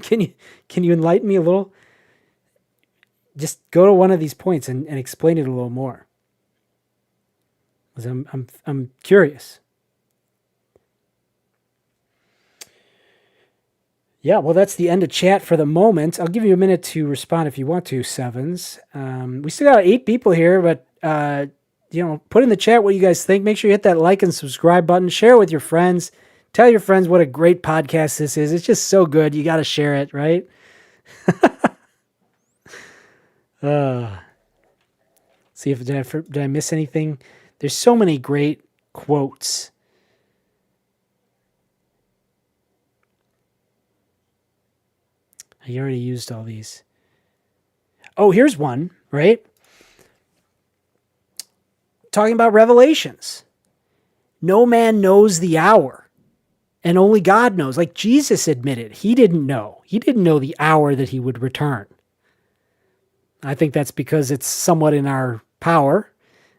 [SPEAKER 1] Can you enlighten me a little? Just go to one of these points and explain it a little more. Because I'm curious. Yeah, well, that's the end of chat for the moment. I'll give you a minute to respond if you want to, 7s. We still got 8 people here, but put in the chat what you guys think. Make sure you hit that like and subscribe button. Share it with your friends. Tell your friends what a great podcast this is. It's just so good. You got to share it, right? See if did I miss anything? There's so many great quotes. I already used all these. Oh, here's one, right? Talking about revelations. No man knows the hour, and only God knows. Like Jesus admitted, he didn't know. He didn't know the hour that he would return. I think that's because it's somewhat in our power.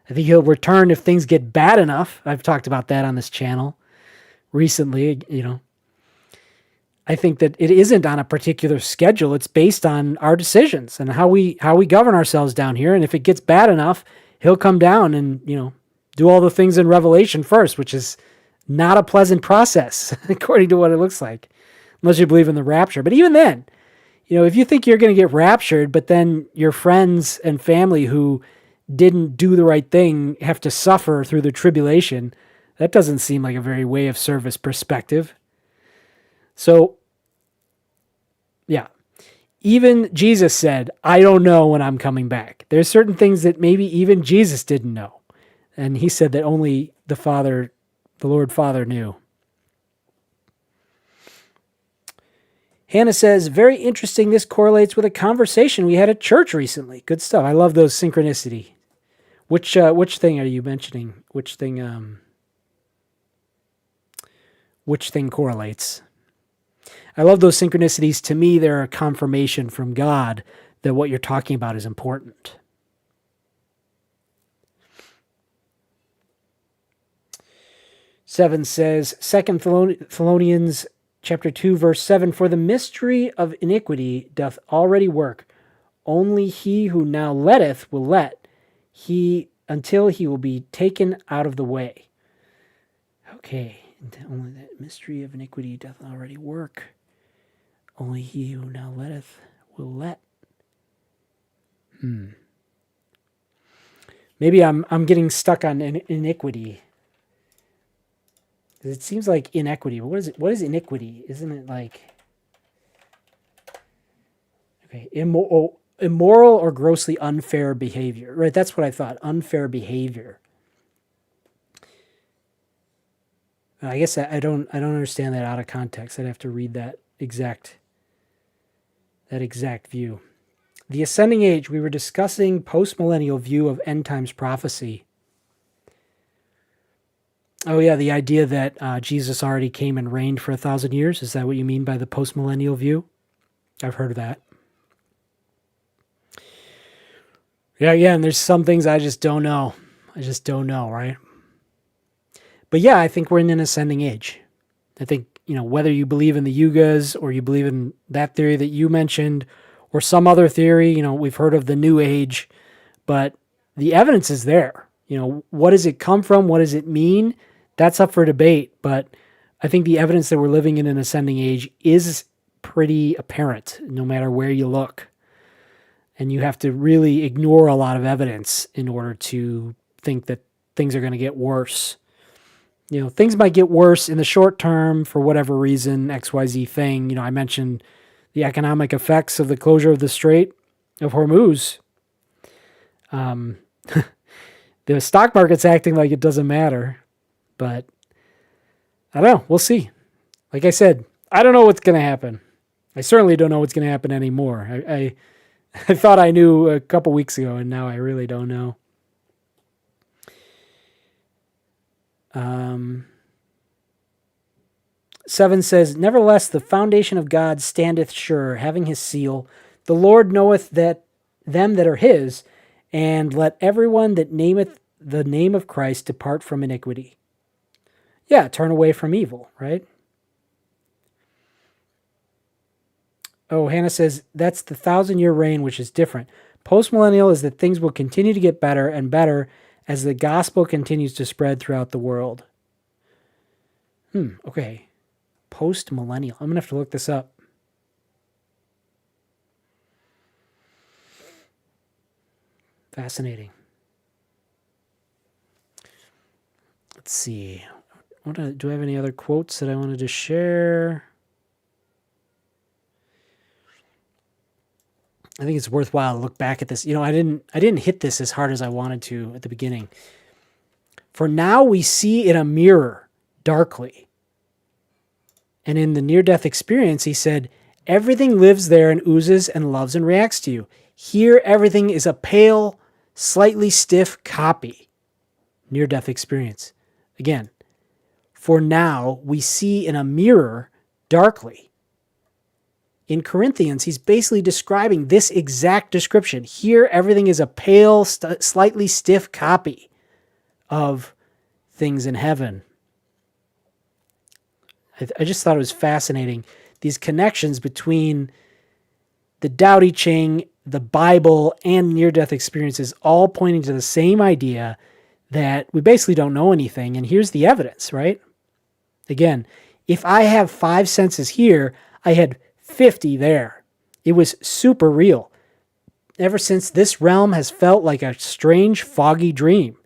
[SPEAKER 1] I think he'll return if things get bad enough. I've talked about that on this channel recently, I think that it isn't on a particular schedule. It's based on our decisions and how we govern ourselves down here. And if it gets bad enough, he'll come down and, do all the things in Revelation first, which is not a pleasant process, according to what it looks like, unless you believe in the rapture. But even then, if you think you're going to get raptured, but then your friends and family who didn't do the right thing have to suffer through the tribulation, that doesn't seem like a very way of service perspective. So, yeah, even Jesus said, I don't know when I'm coming back. There's certain things that maybe even Jesus didn't know. And he said that only the Lord Father knew. Hannah says, very interesting. This correlates with a conversation we had at church recently. Good stuff. I love those synchronicity. Which thing are you mentioning? Which thing correlates? I love those synchronicities. To me, they're a confirmation from God that what you're talking about is important. Seven says, 2 Thessalonians chapter 2, verse 7, for the mystery of iniquity doth already work. Only he who now letteth will let, until he will be taken out of the way. Okay, only that mystery of iniquity doth already work. Only he who now letteth will let. Maybe I'm getting stuck on iniquity. It seems like inequity. But what is it? What is iniquity? Isn't it like, okay, immoral or grossly unfair behavior, right? That's what I thought, unfair behavior. I guess I don't understand that out of context. I'd have to read that exact view. The ascending age, we were discussing post-millennial view of end times prophecy. Oh yeah, the idea that Jesus already came and reigned for 1,000 years. Is that what you mean by the post-millennial view? I've heard of that. Yeah, and there's some things I just don't know. Right? But yeah, I think we're in an ascending age. I think, whether you believe in the yugas or you believe in that theory that you mentioned or some other theory, we've heard of the new age, but the evidence is there. What does it come from? What does it mean? That's up for debate, but I think the evidence that we're living in an ascending age is pretty apparent no matter where you look. And you have to really ignore a lot of evidence in order to think that things are going to get worse. Things might get worse in the short term for whatever reason, XYZ thing. I mentioned the economic effects of the closure of the Strait of Hormuz. The stock market's acting like it doesn't matter, but I don't know. We'll see. Like I said, I don't know what's going to happen. I certainly don't know what's going to happen anymore. I thought I knew a couple weeks ago, and now I really don't know. Seven says, nevertheless, the foundation of God standeth sure, having his seal. The Lord knoweth that them that are his, and let everyone that nameth the name of Christ depart from iniquity. Yeah, turn away from evil, right? Oh, Hannah says, that's the 1,000-year reign, which is different. Postmillennial is that things will continue to get better and better as the gospel continues to spread throughout the world. Okay. Post-millennial. I'm going to have to look this up. Fascinating. Let's see. Do I have any other quotes that I wanted to share? I think it's worthwhile to look back at this. I didn't hit this as hard as I wanted to at the beginning. For now we see in a mirror darkly. And in the near-death experience, he said, everything lives there and oozes and loves and reacts to you. Here, everything is a pale, slightly stiff copy. Near-death experience. Again, for now we see in a mirror darkly. In Corinthians, he's basically describing this exact description. Here, everything is a pale, slightly stiff copy of things in heaven. I just thought it was fascinating. These connections between the Tao Te Ching, the Bible, and near-death experiences all pointing to the same idea that we basically don't know anything. And here's the evidence, right? Again, if I have 5 senses here, I had 50 there. It was super real. Ever since this realm has felt like a strange, foggy dream.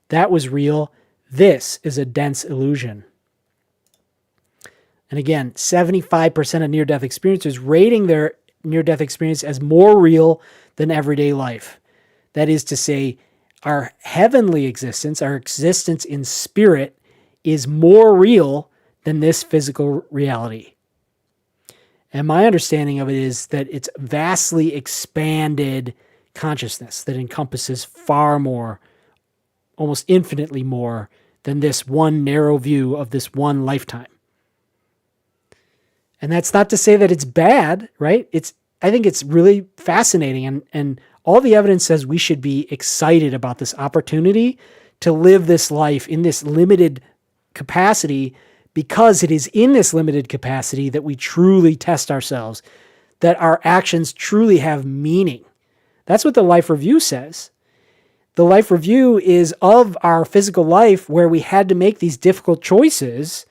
[SPEAKER 1] That was real. This is a dense illusion. And again, 75% of near-death experiencers rating their near-death experience as more real than everyday life. That is to say, our heavenly existence, our existence in spirit, is more real than this physical reality. And my understanding of it is that it's vastly expanded consciousness that encompasses far more, almost infinitely more, than this one narrow view of this one lifetime. And that's not to say that it's bad, right? I think it's really fascinating. And all the evidence says we should be excited about this opportunity to live this life in this limited capacity, because it is in this limited capacity that we truly test ourselves, that our actions truly have meaning. That's what the life review says. The life review is of our physical life where we had to make these difficult choices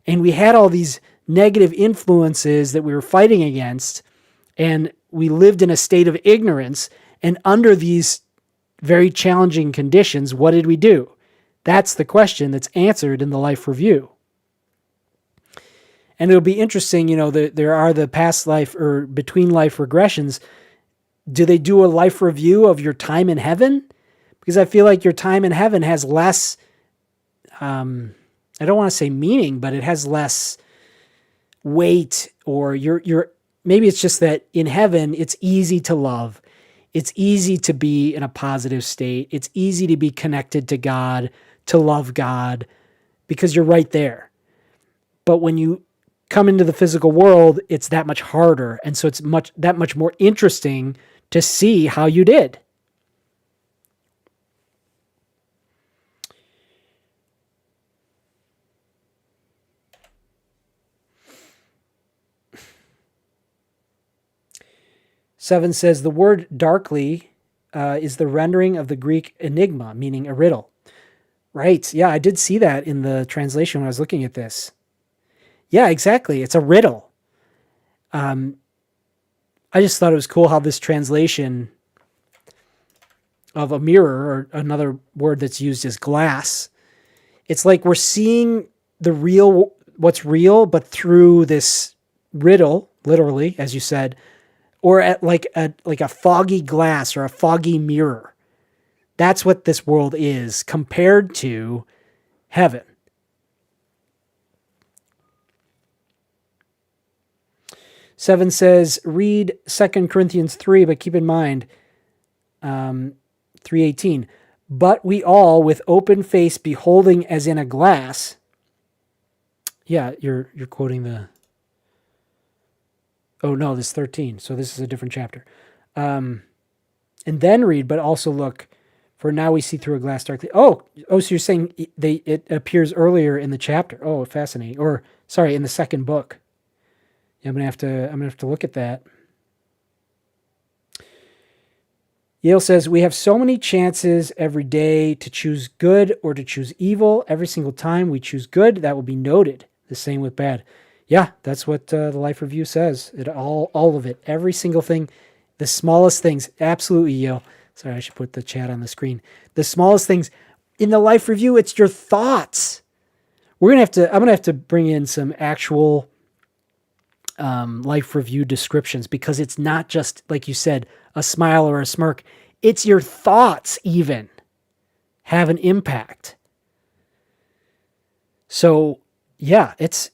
[SPEAKER 1] and we had all these negative influences that we were fighting against, and we lived in a state of ignorance. And under these very challenging conditions, what did we do? That's the question that's answered in the life review. And it'll be interesting, there are the past life or between life regressions. Do they do a life review of your time in heaven? Because I feel like your time in heaven has less, I don't want to say meaning, but it has less weight, or maybe it's just that in heaven, it's easy to love. It's easy to be in a positive state. It's easy to be connected to God, to love God, because you're right there. But when you come into the physical world, it's that much harder. And so it's that much more interesting to see how you did. Seven says the word darkly is the rendering of the Greek enigma, meaning a riddle. Right. Yeah, I did see that in the translation when I was looking at this. Yeah, exactly. It's a riddle. I just thought it was cool how this translation of a mirror, or another word that's used is glass, it's like we're seeing what's real, but through this riddle, literally, as you said, or at like a foggy glass or a foggy mirror. That's what this world is compared to heaven. Seven says, read 2 Corinthians 3, but keep in mind, 3:18. But we all, with open face, beholding as in a glass. Yeah, you're quoting the... Oh, no, this is 13. So this is a different chapter. And then read, but also look, for now we see through a glass darkly. Oh, so you're saying it appears earlier in the chapter. Oh, fascinating. Or, sorry, in the second book. Yeah, I'm gonna have to look at that. Yale says, we have so many chances every day to choose good or to choose evil. Every single time we choose good, that will be noted. The same with bad. Yeah, that's what the Life Review says. All of it, every single thing, the smallest things. Absolutely, Yale. Sorry, I should put the chat on the screen. The smallest things in the Life Review, it's your thoughts. I'm gonna have to bring in some actual Life Review descriptions, because it's not just, like you said, a smile or a smirk. It's your thoughts even have an impact. So yeah, it's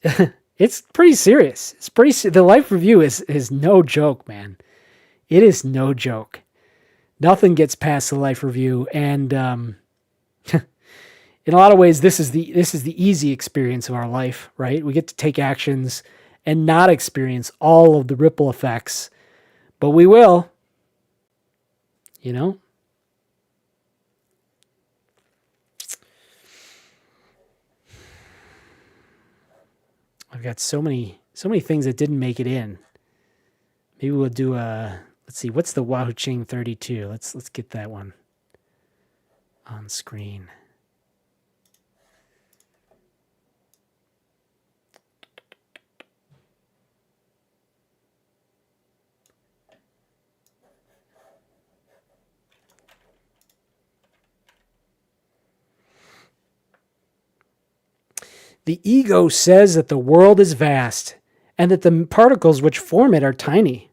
[SPEAKER 1] it's pretty serious. The Life Review is no joke, man. It is no joke. Nothing gets past the Life Review, and in a lot of ways, this is the easy experience of our life, right? We get to take actions and not experience all of the ripple effects, but we will, you know? I've got so many things that didn't make it in. Maybe we'll do let's see, what's the Wahoo Ching 32? Let's get that one on screen. The ego says that the world is vast and that the particles which form it are tiny.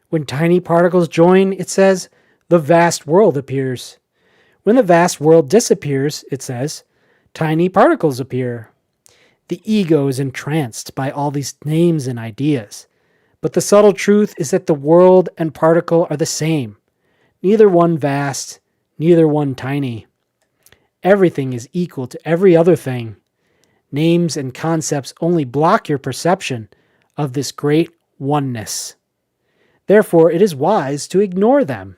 [SPEAKER 1] When tiny particles join, it says, the vast world appears. When the vast world disappears, it says, tiny particles appear. The ego is entranced by all these names and ideas. But the subtle truth is that the world and particle are the same. Neither one vast, neither one tiny. Everything is equal to every other thing. Names and concepts only block your perception of this great oneness. Therefore, it is wise to ignore them.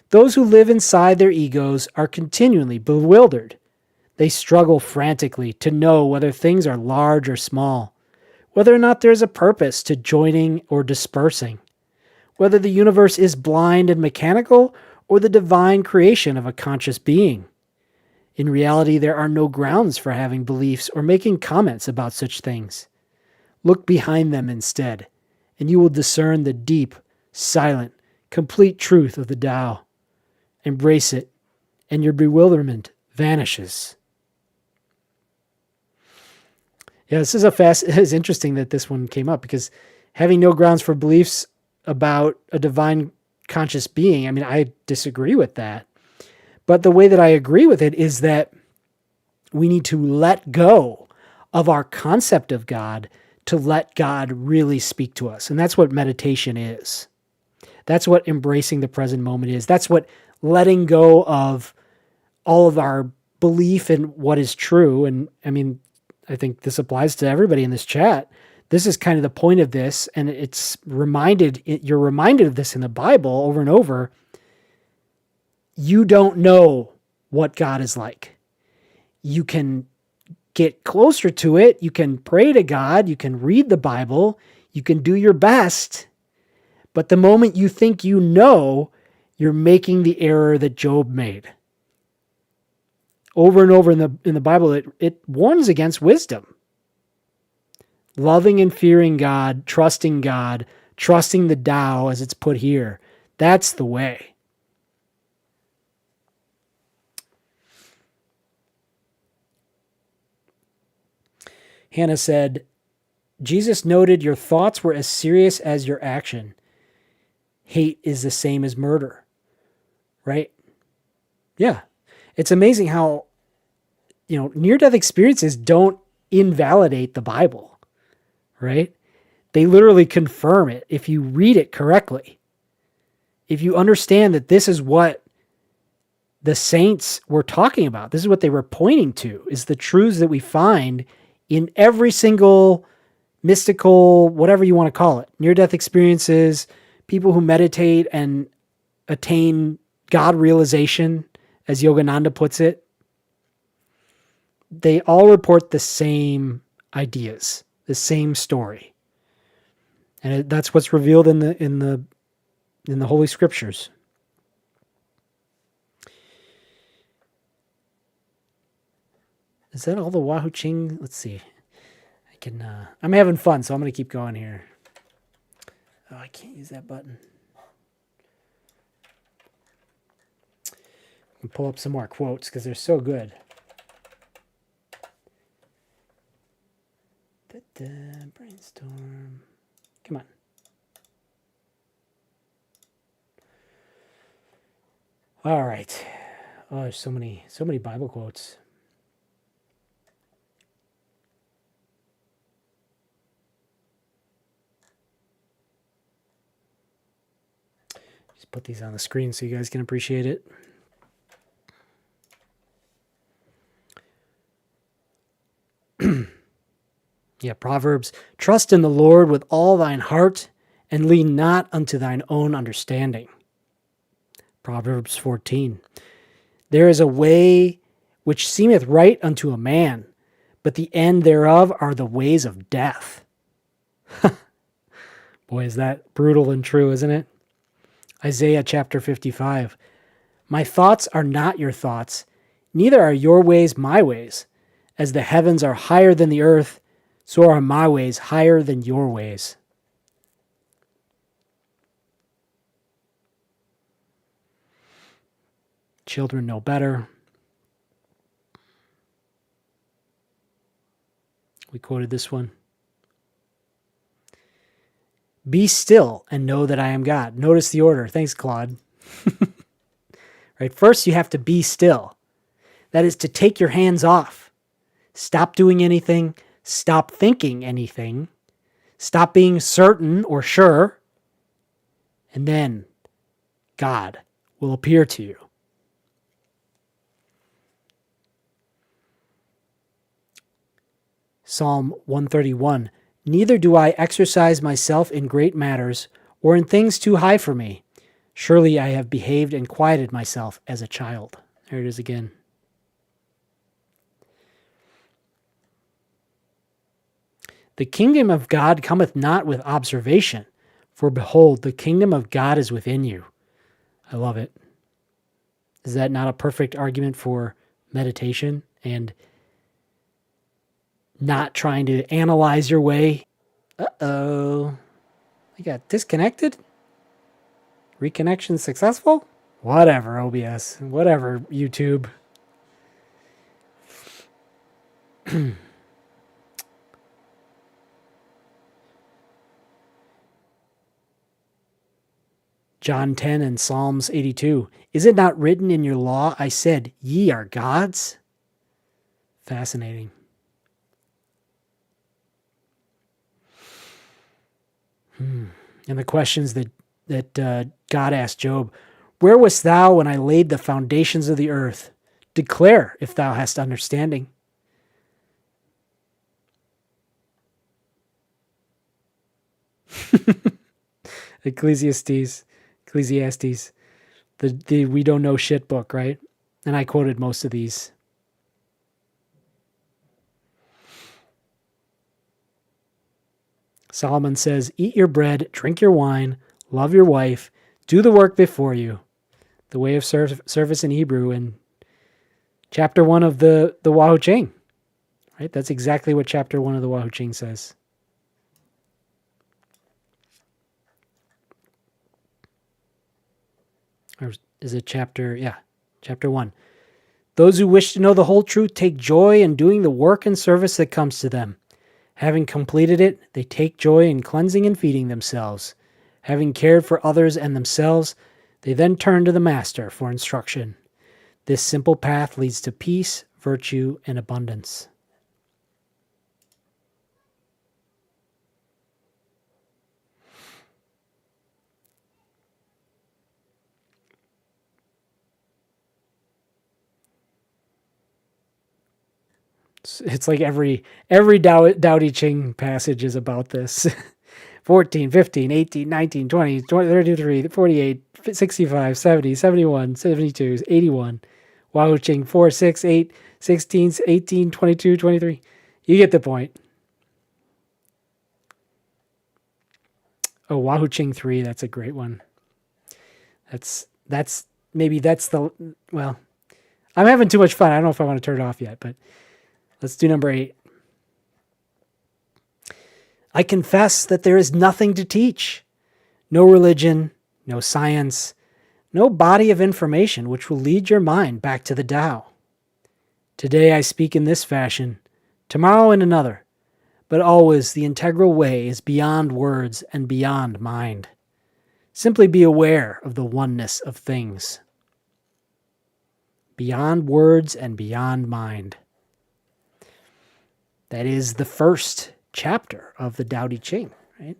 [SPEAKER 1] Those who live inside their egos are continually bewildered. They struggle frantically to know whether things are large or small, whether or not there is a purpose to joining or dispersing, whether the universe is blind and mechanical or the divine creation of a conscious being. In reality, there are no grounds for having beliefs or making comments about such things. Look behind them instead, and you will discern the deep, silent, complete truth of the Tao. Embrace it, and your bewilderment vanishes. Yeah, this is it's interesting that this one came up, because having no grounds for beliefs about a divine conscious being. I mean, I disagree with that. But the way that I agree with it is that we need to let go of our concept of God to let God really speak to us. And that's what meditation is. That's what embracing the present moment is. That's what letting go of all of our belief in what is true. And I mean, I think this applies to everybody in this chat. This is kind of the point of this. And you're reminded of this in the Bible over and over. You don't know what God is like. You can get closer to it. You can pray to God. You can read the Bible. You can do your best. But the moment you think you know, you're making the error that Job made. Over and over in the Bible, it warns against wisdom. Loving and fearing God, trusting the Tao as it's put here. That's the way. Hannah said, Jesus noted your thoughts were as serious as your action. Hate is the same as murder. Right? Yeah. It's amazing how, near-death experiences don't invalidate the Bible. Right? They literally confirm it if you read it correctly. If you understand that this is what the saints were talking about, this is what they were pointing to, is the truths that we find in every single mystical, whatever you want to call it, near-death experiences, people who meditate and attain God realization, as Yogananda puts it, they all report the same ideas, the same story. And that's what's revealed in the Holy Scriptures. Is that all the Wahoo Ching? Let's see. I'm having fun, so I'm going to keep going here. Oh, I can't use that button. I can pull up some more quotes because they're so good. Brainstorm. Come on. All right. Oh, there's so many Bible quotes. Just put these on the screen so you guys can appreciate it. Yeah, Proverbs. Trust in the Lord with all thine heart, and lean not unto thine own understanding. Proverbs 14. There is a way which seemeth right unto a man, but the end thereof are the ways of death. Boy, is that brutal and true, isn't it? Isaiah chapter 55. My thoughts are not your thoughts, neither are your ways my ways. As the heavens are higher than the earth, so are my ways higher than your ways. Children know better. We quoted this one. Be still and know that I am God. Notice the order. Thanks, Claude. Right? First, you have to be still. That is to take your hands off. Stop doing anything. Stop thinking anything. Stop being certain or sure. And then God will appear to you. Psalm 131. Neither do I exercise myself in great matters or in things too high for me. Surely I have behaved and quieted myself as a child. There it is again. The kingdom of God cometh not with observation, for behold, the kingdom of God is within you. I love it. Is that not a perfect argument for meditation and not trying to analyze your way? Uh-oh. I got disconnected? Reconnection successful? Whatever, OBS. Whatever, YouTube. John 10 and Psalms 82. Is it not written in your law, I said, ye are gods? Fascinating. And the questions that God asked Job, where wast thou when I laid the foundations of the earth? Declare if thou hast understanding. Ecclesiastes, the we don't know shit book, right? And I quoted most of these. Solomon says, eat your bread, drink your wine, love your wife, do the work before you. The way of service in Hebrew in chapter 1 of the Wahoo Ching. Right? That's exactly what chapter 1 of the Wahoo Ching says. Or is it chapter? Yeah, chapter 1. Those who wish to know the whole truth take joy in doing the work and service that comes to them. Having completed it, they take joy in cleansing and feeding themselves. Having cared for others and themselves, they then turn to the Master for instruction. This simple path leads to peace, virtue, and abundance. It's like every Tao Te Ching passage is about this. 14, 15, 18, 19, 20, 33, 48, 65, 70, 71, 72, 81. Wahoo Ching 4, 6, 8, 16, 18, 22, 23. You get the point. Oh, Wahoo Ching 3, that's a great one. That's the, well, I'm having too much fun. I don't know if I want to turn it off yet, but let's do number 8. I confess that there is nothing to teach. No religion, no science, no body of information which will lead your mind back to the Tao. Today I speak in this fashion, tomorrow in another, but always the integral way is beyond words and beyond mind. Simply be aware of the oneness of things. Beyond words and beyond mind. That is the first chapter of the Tao Te Ching, right?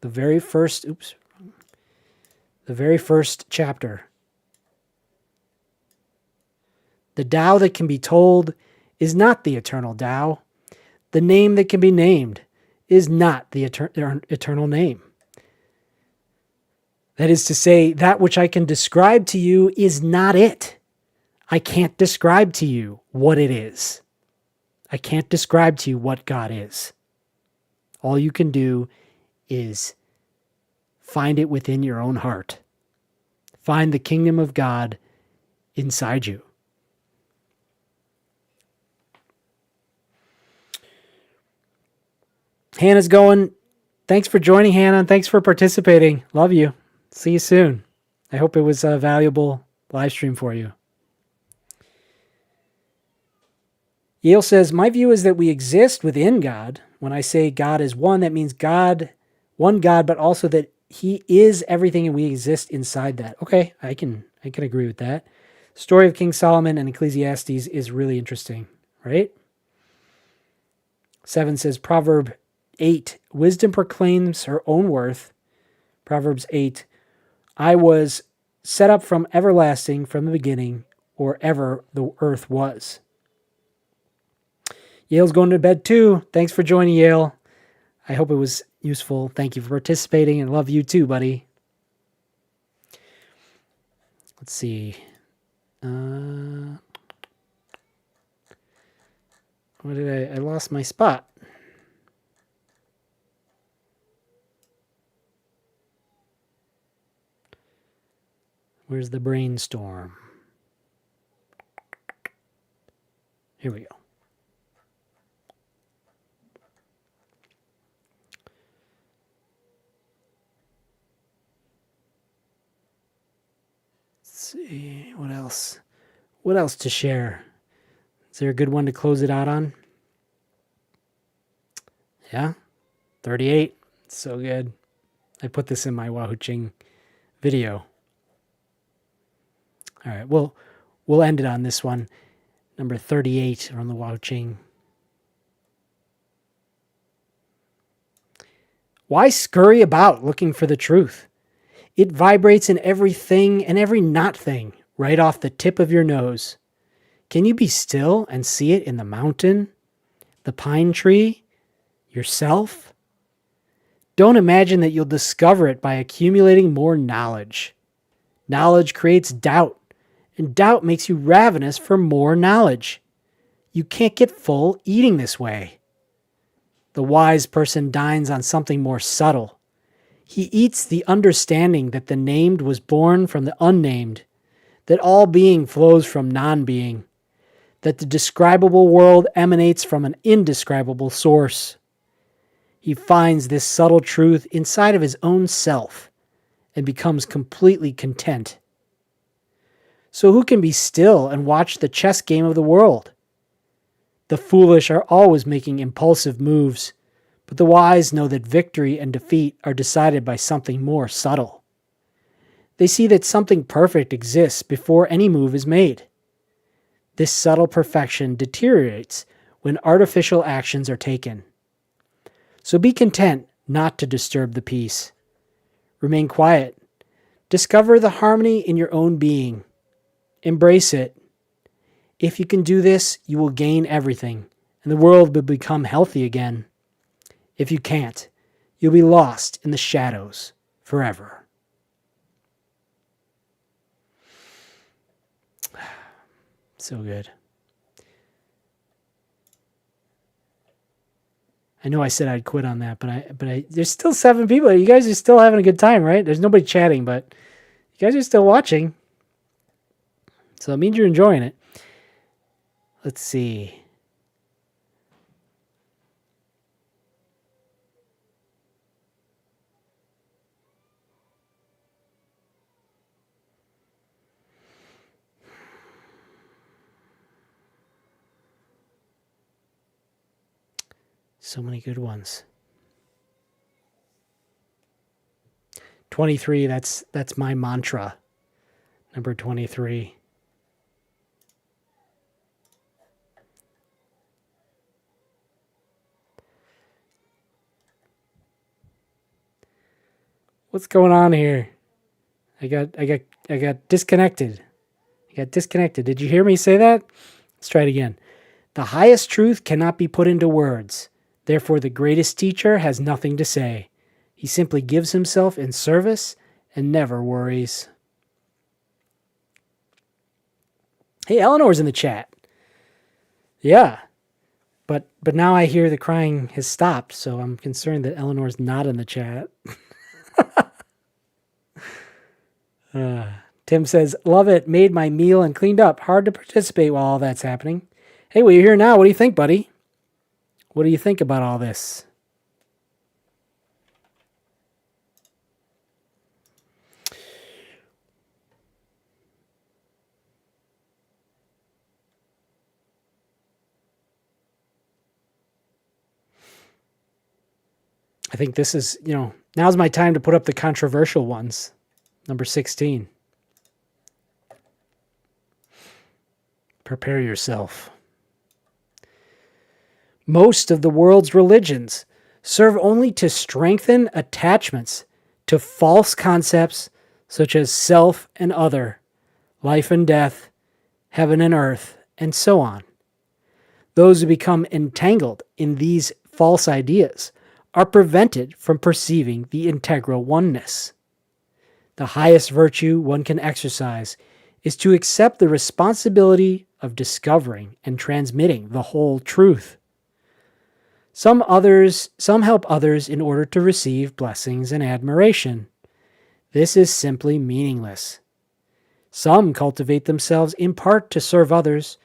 [SPEAKER 1] The very first chapter. The Tao that can be told is not the eternal Tao. The name that can be named is not the eternal name. That is to say, that which I can describe to you is not it. I can't describe to you what it is. I can't describe to you what God is. All you can do is find it within your own heart. Find the kingdom of God inside you. Hannah's going. Thanks for joining, Hannah, and thanks for participating. Love you. See you soon. I hope it was a valuable live stream for you. Yale says, my view is that we exist within God. When I say God is one, that means God, one God, but also that he is everything and we exist inside that. Okay, I can agree with that. Story of King Solomon and Ecclesiastes is really interesting, right? 7 says, Proverb 8, wisdom proclaims her own worth. Proverbs 8, I was set up from everlasting, from the beginning, or ever the earth was. Yale's going to bed too. Thanks for joining, Yale. I hope it was useful. Thank you for participating, and love you too, buddy. Let's see. What did I lost my spot. Where's the brainstorm? Here we go. See, what else? What else to share? Is there a good one to close it out on? Yeah, 38. So good. I put this in my Wahoo Ching video. All right, we'll end it on this one. Number 38 on the Wahoo Ching. Why scurry about looking for the truth? It vibrates in everything and every not thing right off the tip of your nose. Can you be still and see it in the mountain, the pine tree, yourself? Don't imagine that you'll discover it by accumulating more knowledge. Knowledge creates doubt, and doubt makes you ravenous for more knowledge. You can't get full eating this way. The wise person dines on something more subtle. He eats the understanding that the named was born from the unnamed, that all being flows from non-being, that the describable world emanates from an indescribable source. He finds this subtle truth inside of his own self and becomes completely content. So who can be still and watch the chess game of the world? The foolish are always making impulsive moves, but the wise know that victory and defeat are decided by something more subtle. They see that something perfect exists before any move is made. This subtle perfection deteriorates when artificial actions are taken. So be content not to disturb the peace. Remain quiet. Discover the harmony in your own being. Embrace it. If you can do this, you will gain everything, and the world will become healthy again. If you can't, you'll be lost in the shadows forever. So good. I know I said I'd quit on that, but there's still 7 people. You guys are still having a good time, right? There's nobody chatting, but you guys are still watching. So it means you're enjoying it. Let's see. So many good ones. 23, that's my mantra. Number 23. What's going on here? I got disconnected. I got disconnected. Did you hear me say that? Let's try it again. The highest truth cannot be put into words. Therefore, the greatest teacher has nothing to say. He simply gives himself in service and never worries. Hey, Eleanor's in the chat. Yeah. But now I hear the crying has stopped, so I'm concerned that Eleanor's not in the chat. Tim says, love it, made my meal and cleaned up. Hard to participate while all that's happening. Hey, well, you're here now. What do you think, buddy? What do you think about all this? I think this is, now's my time to put up the controversial ones. Number 16. Prepare yourself. Most of the world's religions serve only to strengthen attachments to false concepts such as self and other, life and death, heaven and earth, and so on. Those who become entangled in these false ideas are prevented from perceiving the integral oneness. The highest virtue one can exercise is to accept the responsibility of discovering and transmitting the whole truth. Some help others in order to receive blessings and admiration. This is simply meaningless. Some cultivate themselves in part to serve others,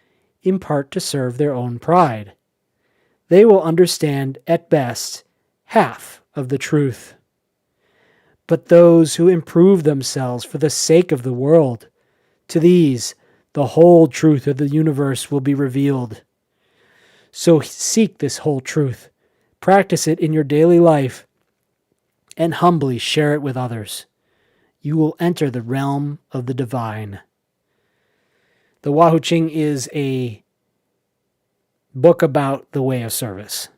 [SPEAKER 1] in part to serve their own pride. They will understand, at best, half of the truth. But those who improve themselves for the sake of the world, to these, the whole truth of the universe will be revealed. So seek this whole truth Practice it in your daily life and humbly share it with others. You will enter the realm of the divine. The Wahoo Ching is a book about the way of service.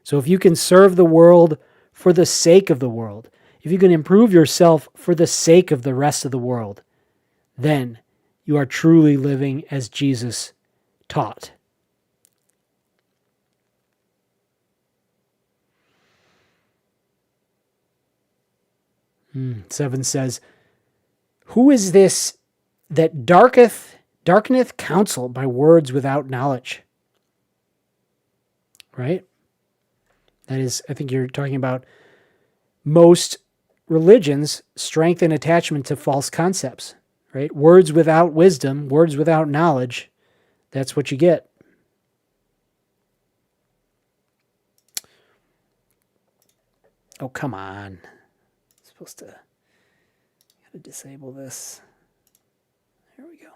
[SPEAKER 1] So if you can serve the world for the sake of the world, if you can improve yourself for the sake of the rest of the world, then you are truly living as Jesus taught. Seven says, who is this that darkeneth counsel by words without knowledge? Right? That is, I think you're talking about most religions strengthen attachment to false concepts, right? Words without wisdom, words without knowledge, that's what you get. Oh, come on. I'm supposed to gotta disable this. There we go.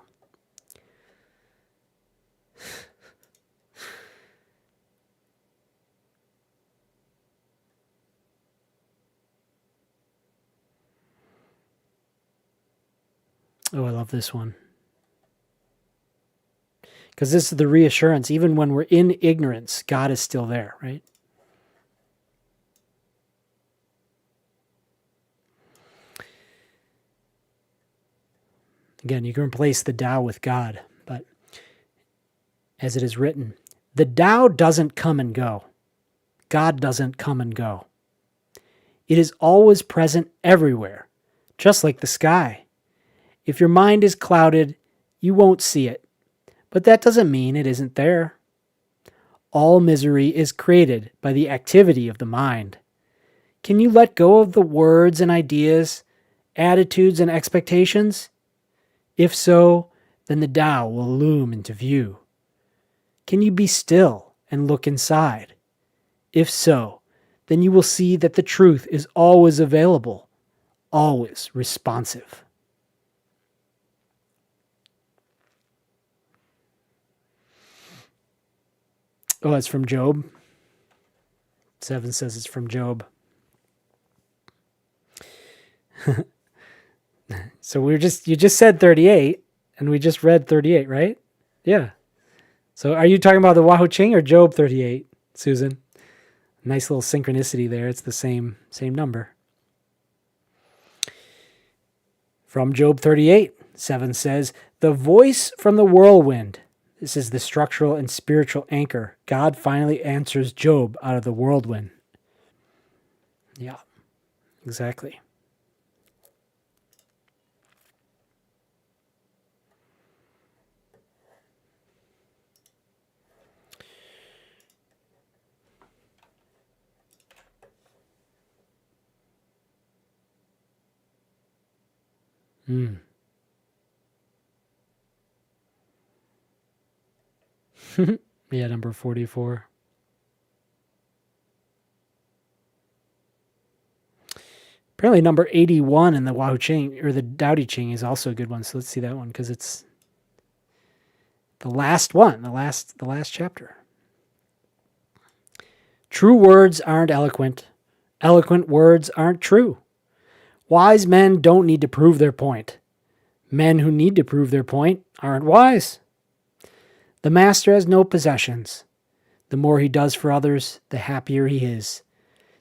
[SPEAKER 1] Oh, I love this one. Because this is the reassurance. Even when we're in ignorance, God is still there, right? Again, you can replace the Tao with God, but as it is written, the Tao doesn't come and go. God doesn't come and go. It is always present everywhere, just like the sky. If your mind is clouded, you won't see it. But that doesn't mean it isn't there. All misery is created by the activity of the mind. Can you let go of the words and ideas, attitudes and expectations? If so, then the Tao will loom into view. Can you be still and look inside? If so, then you will see that the truth is always available, always responsive. Oh, it's from Job. 7 says it's from Job. So you just said 38, and we just read 38, right? Yeah. So are you talking about the Wahoo Ching or Job 38, Susan? Nice little synchronicity there. It's the same number. From Job 38, 7 says, the voice from the whirlwind. This is the structural and spiritual anchor. God finally answers Job out of the whirlwind. Yeah, exactly. Yeah, number 44. Apparently number 81 in the Wahoo Ching, or the Tao Te Ching, is also a good one. So let's see that one, because it's the last one, the last chapter. True words aren't eloquent. Eloquent words aren't true. Wise men don't need to prove their point. Men who need to prove their point aren't wise. The master has no possessions. The more he does for others, the happier he is.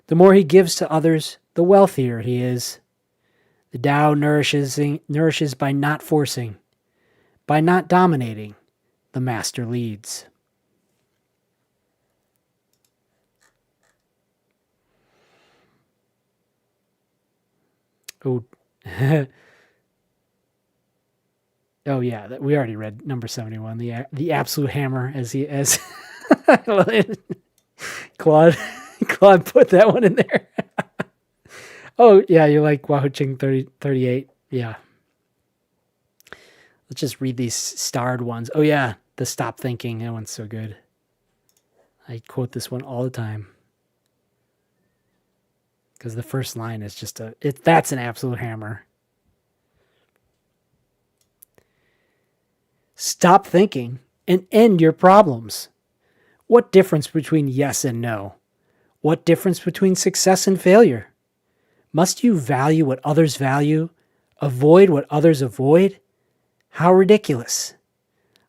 [SPEAKER 1] The more he gives to others, the wealthier he is. The Tao nourishes by not forcing. By not dominating, the master leads. Oh, oh yeah, we already read number 71. The absolute hammer, as Claude put that one in there. Oh yeah, you like Wahoo Ching 38? Yeah. Let's just read these starred ones. Oh yeah, the stop thinking. That one's so good. I quote this one all the time. Because the first line is just that's an absolute hammer. Stop thinking and end your problems. What difference between yes and no? What difference between success and failure? Must you value what others value, avoid what others avoid? How ridiculous.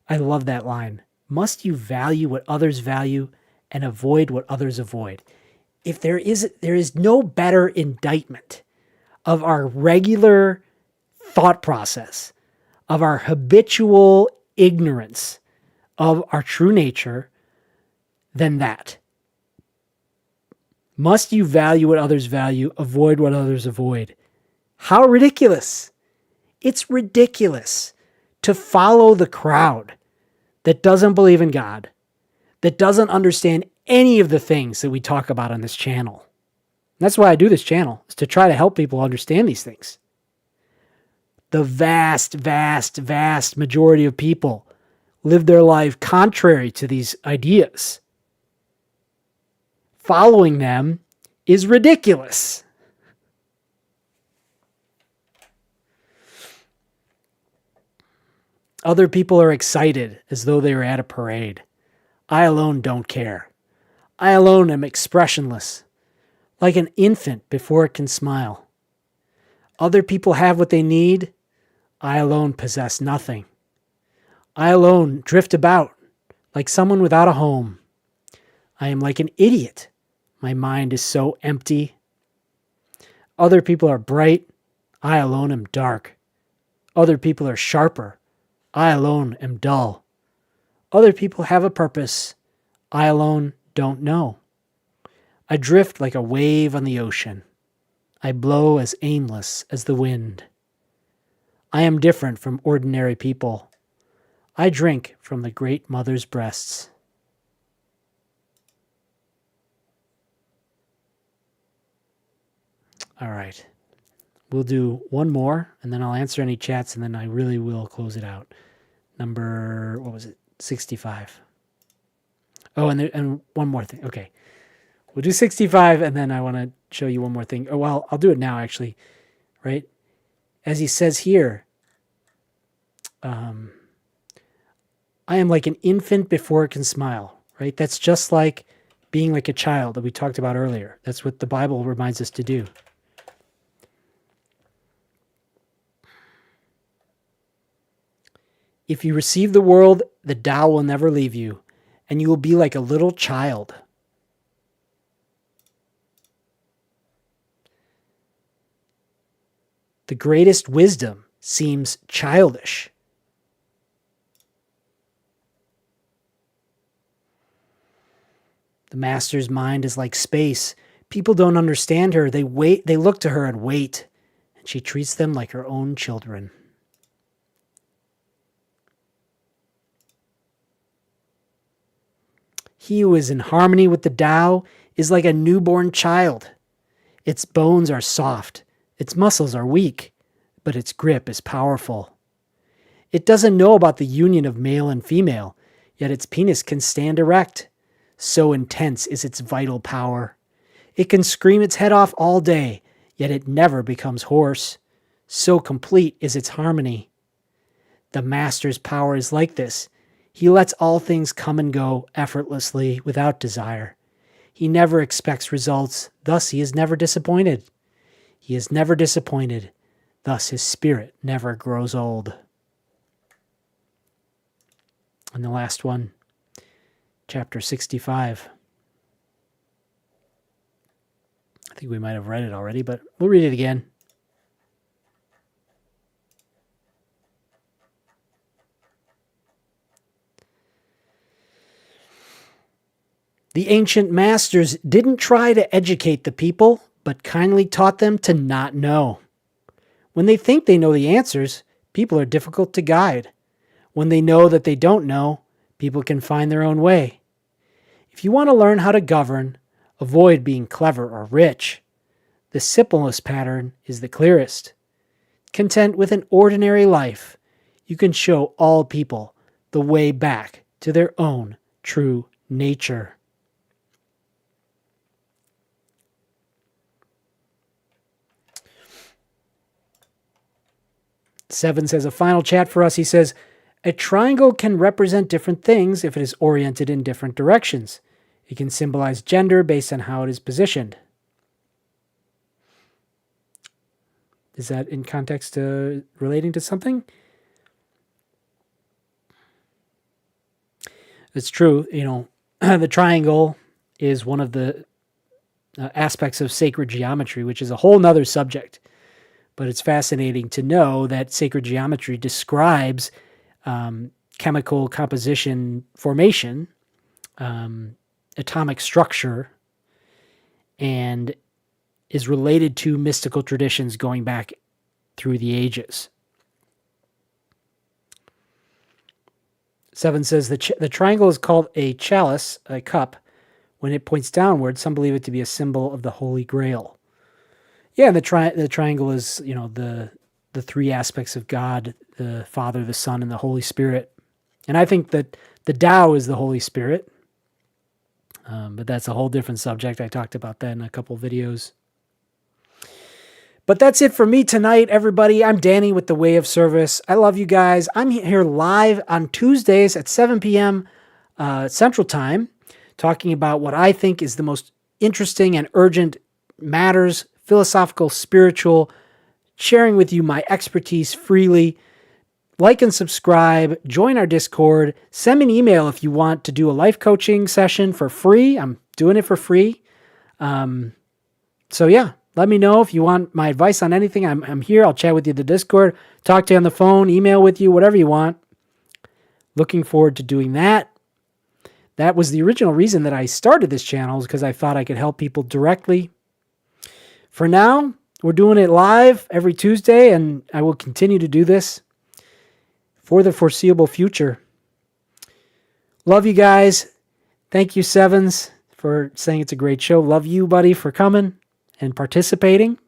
[SPEAKER 1] I love that line. Must you value what others value and avoid what others avoid? If there is no better indictment of our regular thought process, of our habitual ignorance of our true nature than that. Must you value what others value, avoid what others avoid? How ridiculous. It's ridiculous to follow the crowd that doesn't believe in God, that doesn't understand any of the things that we talk about on this channel. That's why I do this channel, is to try to help people understand these things. The vast, vast, vast majority of people live their life contrary to these ideas. Following them is ridiculous. Other people are excited as though they were at a parade. I alone don't care. I alone am expressionless, like an infant before it can smile. Other people have what they need. I alone possess nothing. I alone drift about like someone without a home. I am like an idiot. My mind is so empty. Other people are bright. I alone am dark. Other people are sharper. I alone am dull. Other people have a purpose. I alone don't know. I drift like a wave on the ocean. I blow as aimless as the wind. I am different from ordinary people. I drink from the Great Mother's breasts. All right. We'll do one more, and then I'll answer any chats, and then I really will close it out. Number, 65. Oh, and one more thing. Okay. We'll do 65, and then I want to show you one more thing. Oh, well, I'll do it now, actually. Right? As he says here, I am like an infant before it can smile. Right? That's just like being like a child that we talked about earlier. That's what the Bible reminds us to do. If you receive the world, the Tao will never leave you, and you will be like a little child. The greatest wisdom seems childish. The master's mind is like space. People don't understand her. They look to her and wait, and she treats them like her own children. He who is in harmony with the Tao is like a newborn child. Its bones are soft, its muscles are weak, but its grip is powerful. It doesn't know about the union of male and female, yet its penis can stand erect. So intense is its vital power. It can scream its head off all day, yet it never becomes hoarse. So complete is its harmony. The master's power is like this. He lets all things come and go effortlessly without desire. He never expects results, thus he is never disappointed. He is never disappointed, thus his spirit never grows old. And the last one, chapter 65. I think we might have read it already, but we'll read it again. The ancient masters didn't try to educate the people, but kindly taught them to not know. When they think they know the answers, people are difficult to guide. When they know that they don't know, people can find their own way. If you want to learn how to govern, avoid being clever or rich. The simplest pattern is the clearest. Content with an ordinary life, you can show all people the way back to their own true nature. 7 says a final chat for us. He says, A triangle can represent different things if it is oriented in different directions. It can symbolize gender based on how it is positioned. Is that in context relating to something? It's true. The triangle is one of the aspects of sacred geometry, which is a whole nother subject. But it's fascinating to know that sacred geometry describes chemical composition formation, atomic structure, and is related to mystical traditions going back through the ages. 7 says the triangle is called a chalice, a cup. When it points downward, some believe it to be a symbol of the Holy Grail. Yeah, and the triangle is, the three aspects of God, the Father, the Son, and the Holy Spirit. And I think that the Tao is the Holy Spirit. But that's a whole different subject. I talked about that in a couple videos. But that's it for me tonight, everybody. I'm Danny with The Way of Service. I love you guys. I'm here live on Tuesdays at 7 p.m. Central Time, talking about what I think is the most interesting and urgent matters, philosophical, spiritual, sharing with you my expertise freely. Like and subscribe, join our Discord, send me an email if you want to do a life coaching session for free. I'm doing it for free. So yeah, let me know if you want my advice on anything. I'm here. I'll chat with you at the Discord, talk to you on the phone, email with you, whatever you want. Looking forward to doing that. That was the original reason that I started this channel, is because I thought I could help people directly. For now, we're doing it live every Tuesday, and I will continue to do this for the foreseeable future. Love you guys. Thank you, Sevens, for saying it's a great show. Love you, buddy, for coming and participating.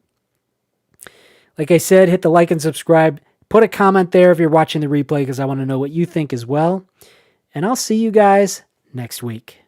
[SPEAKER 1] Like I said, hit the like and subscribe. Put a comment there if you're watching the replay, because I want to know what you think as well. And I'll see you guys next week.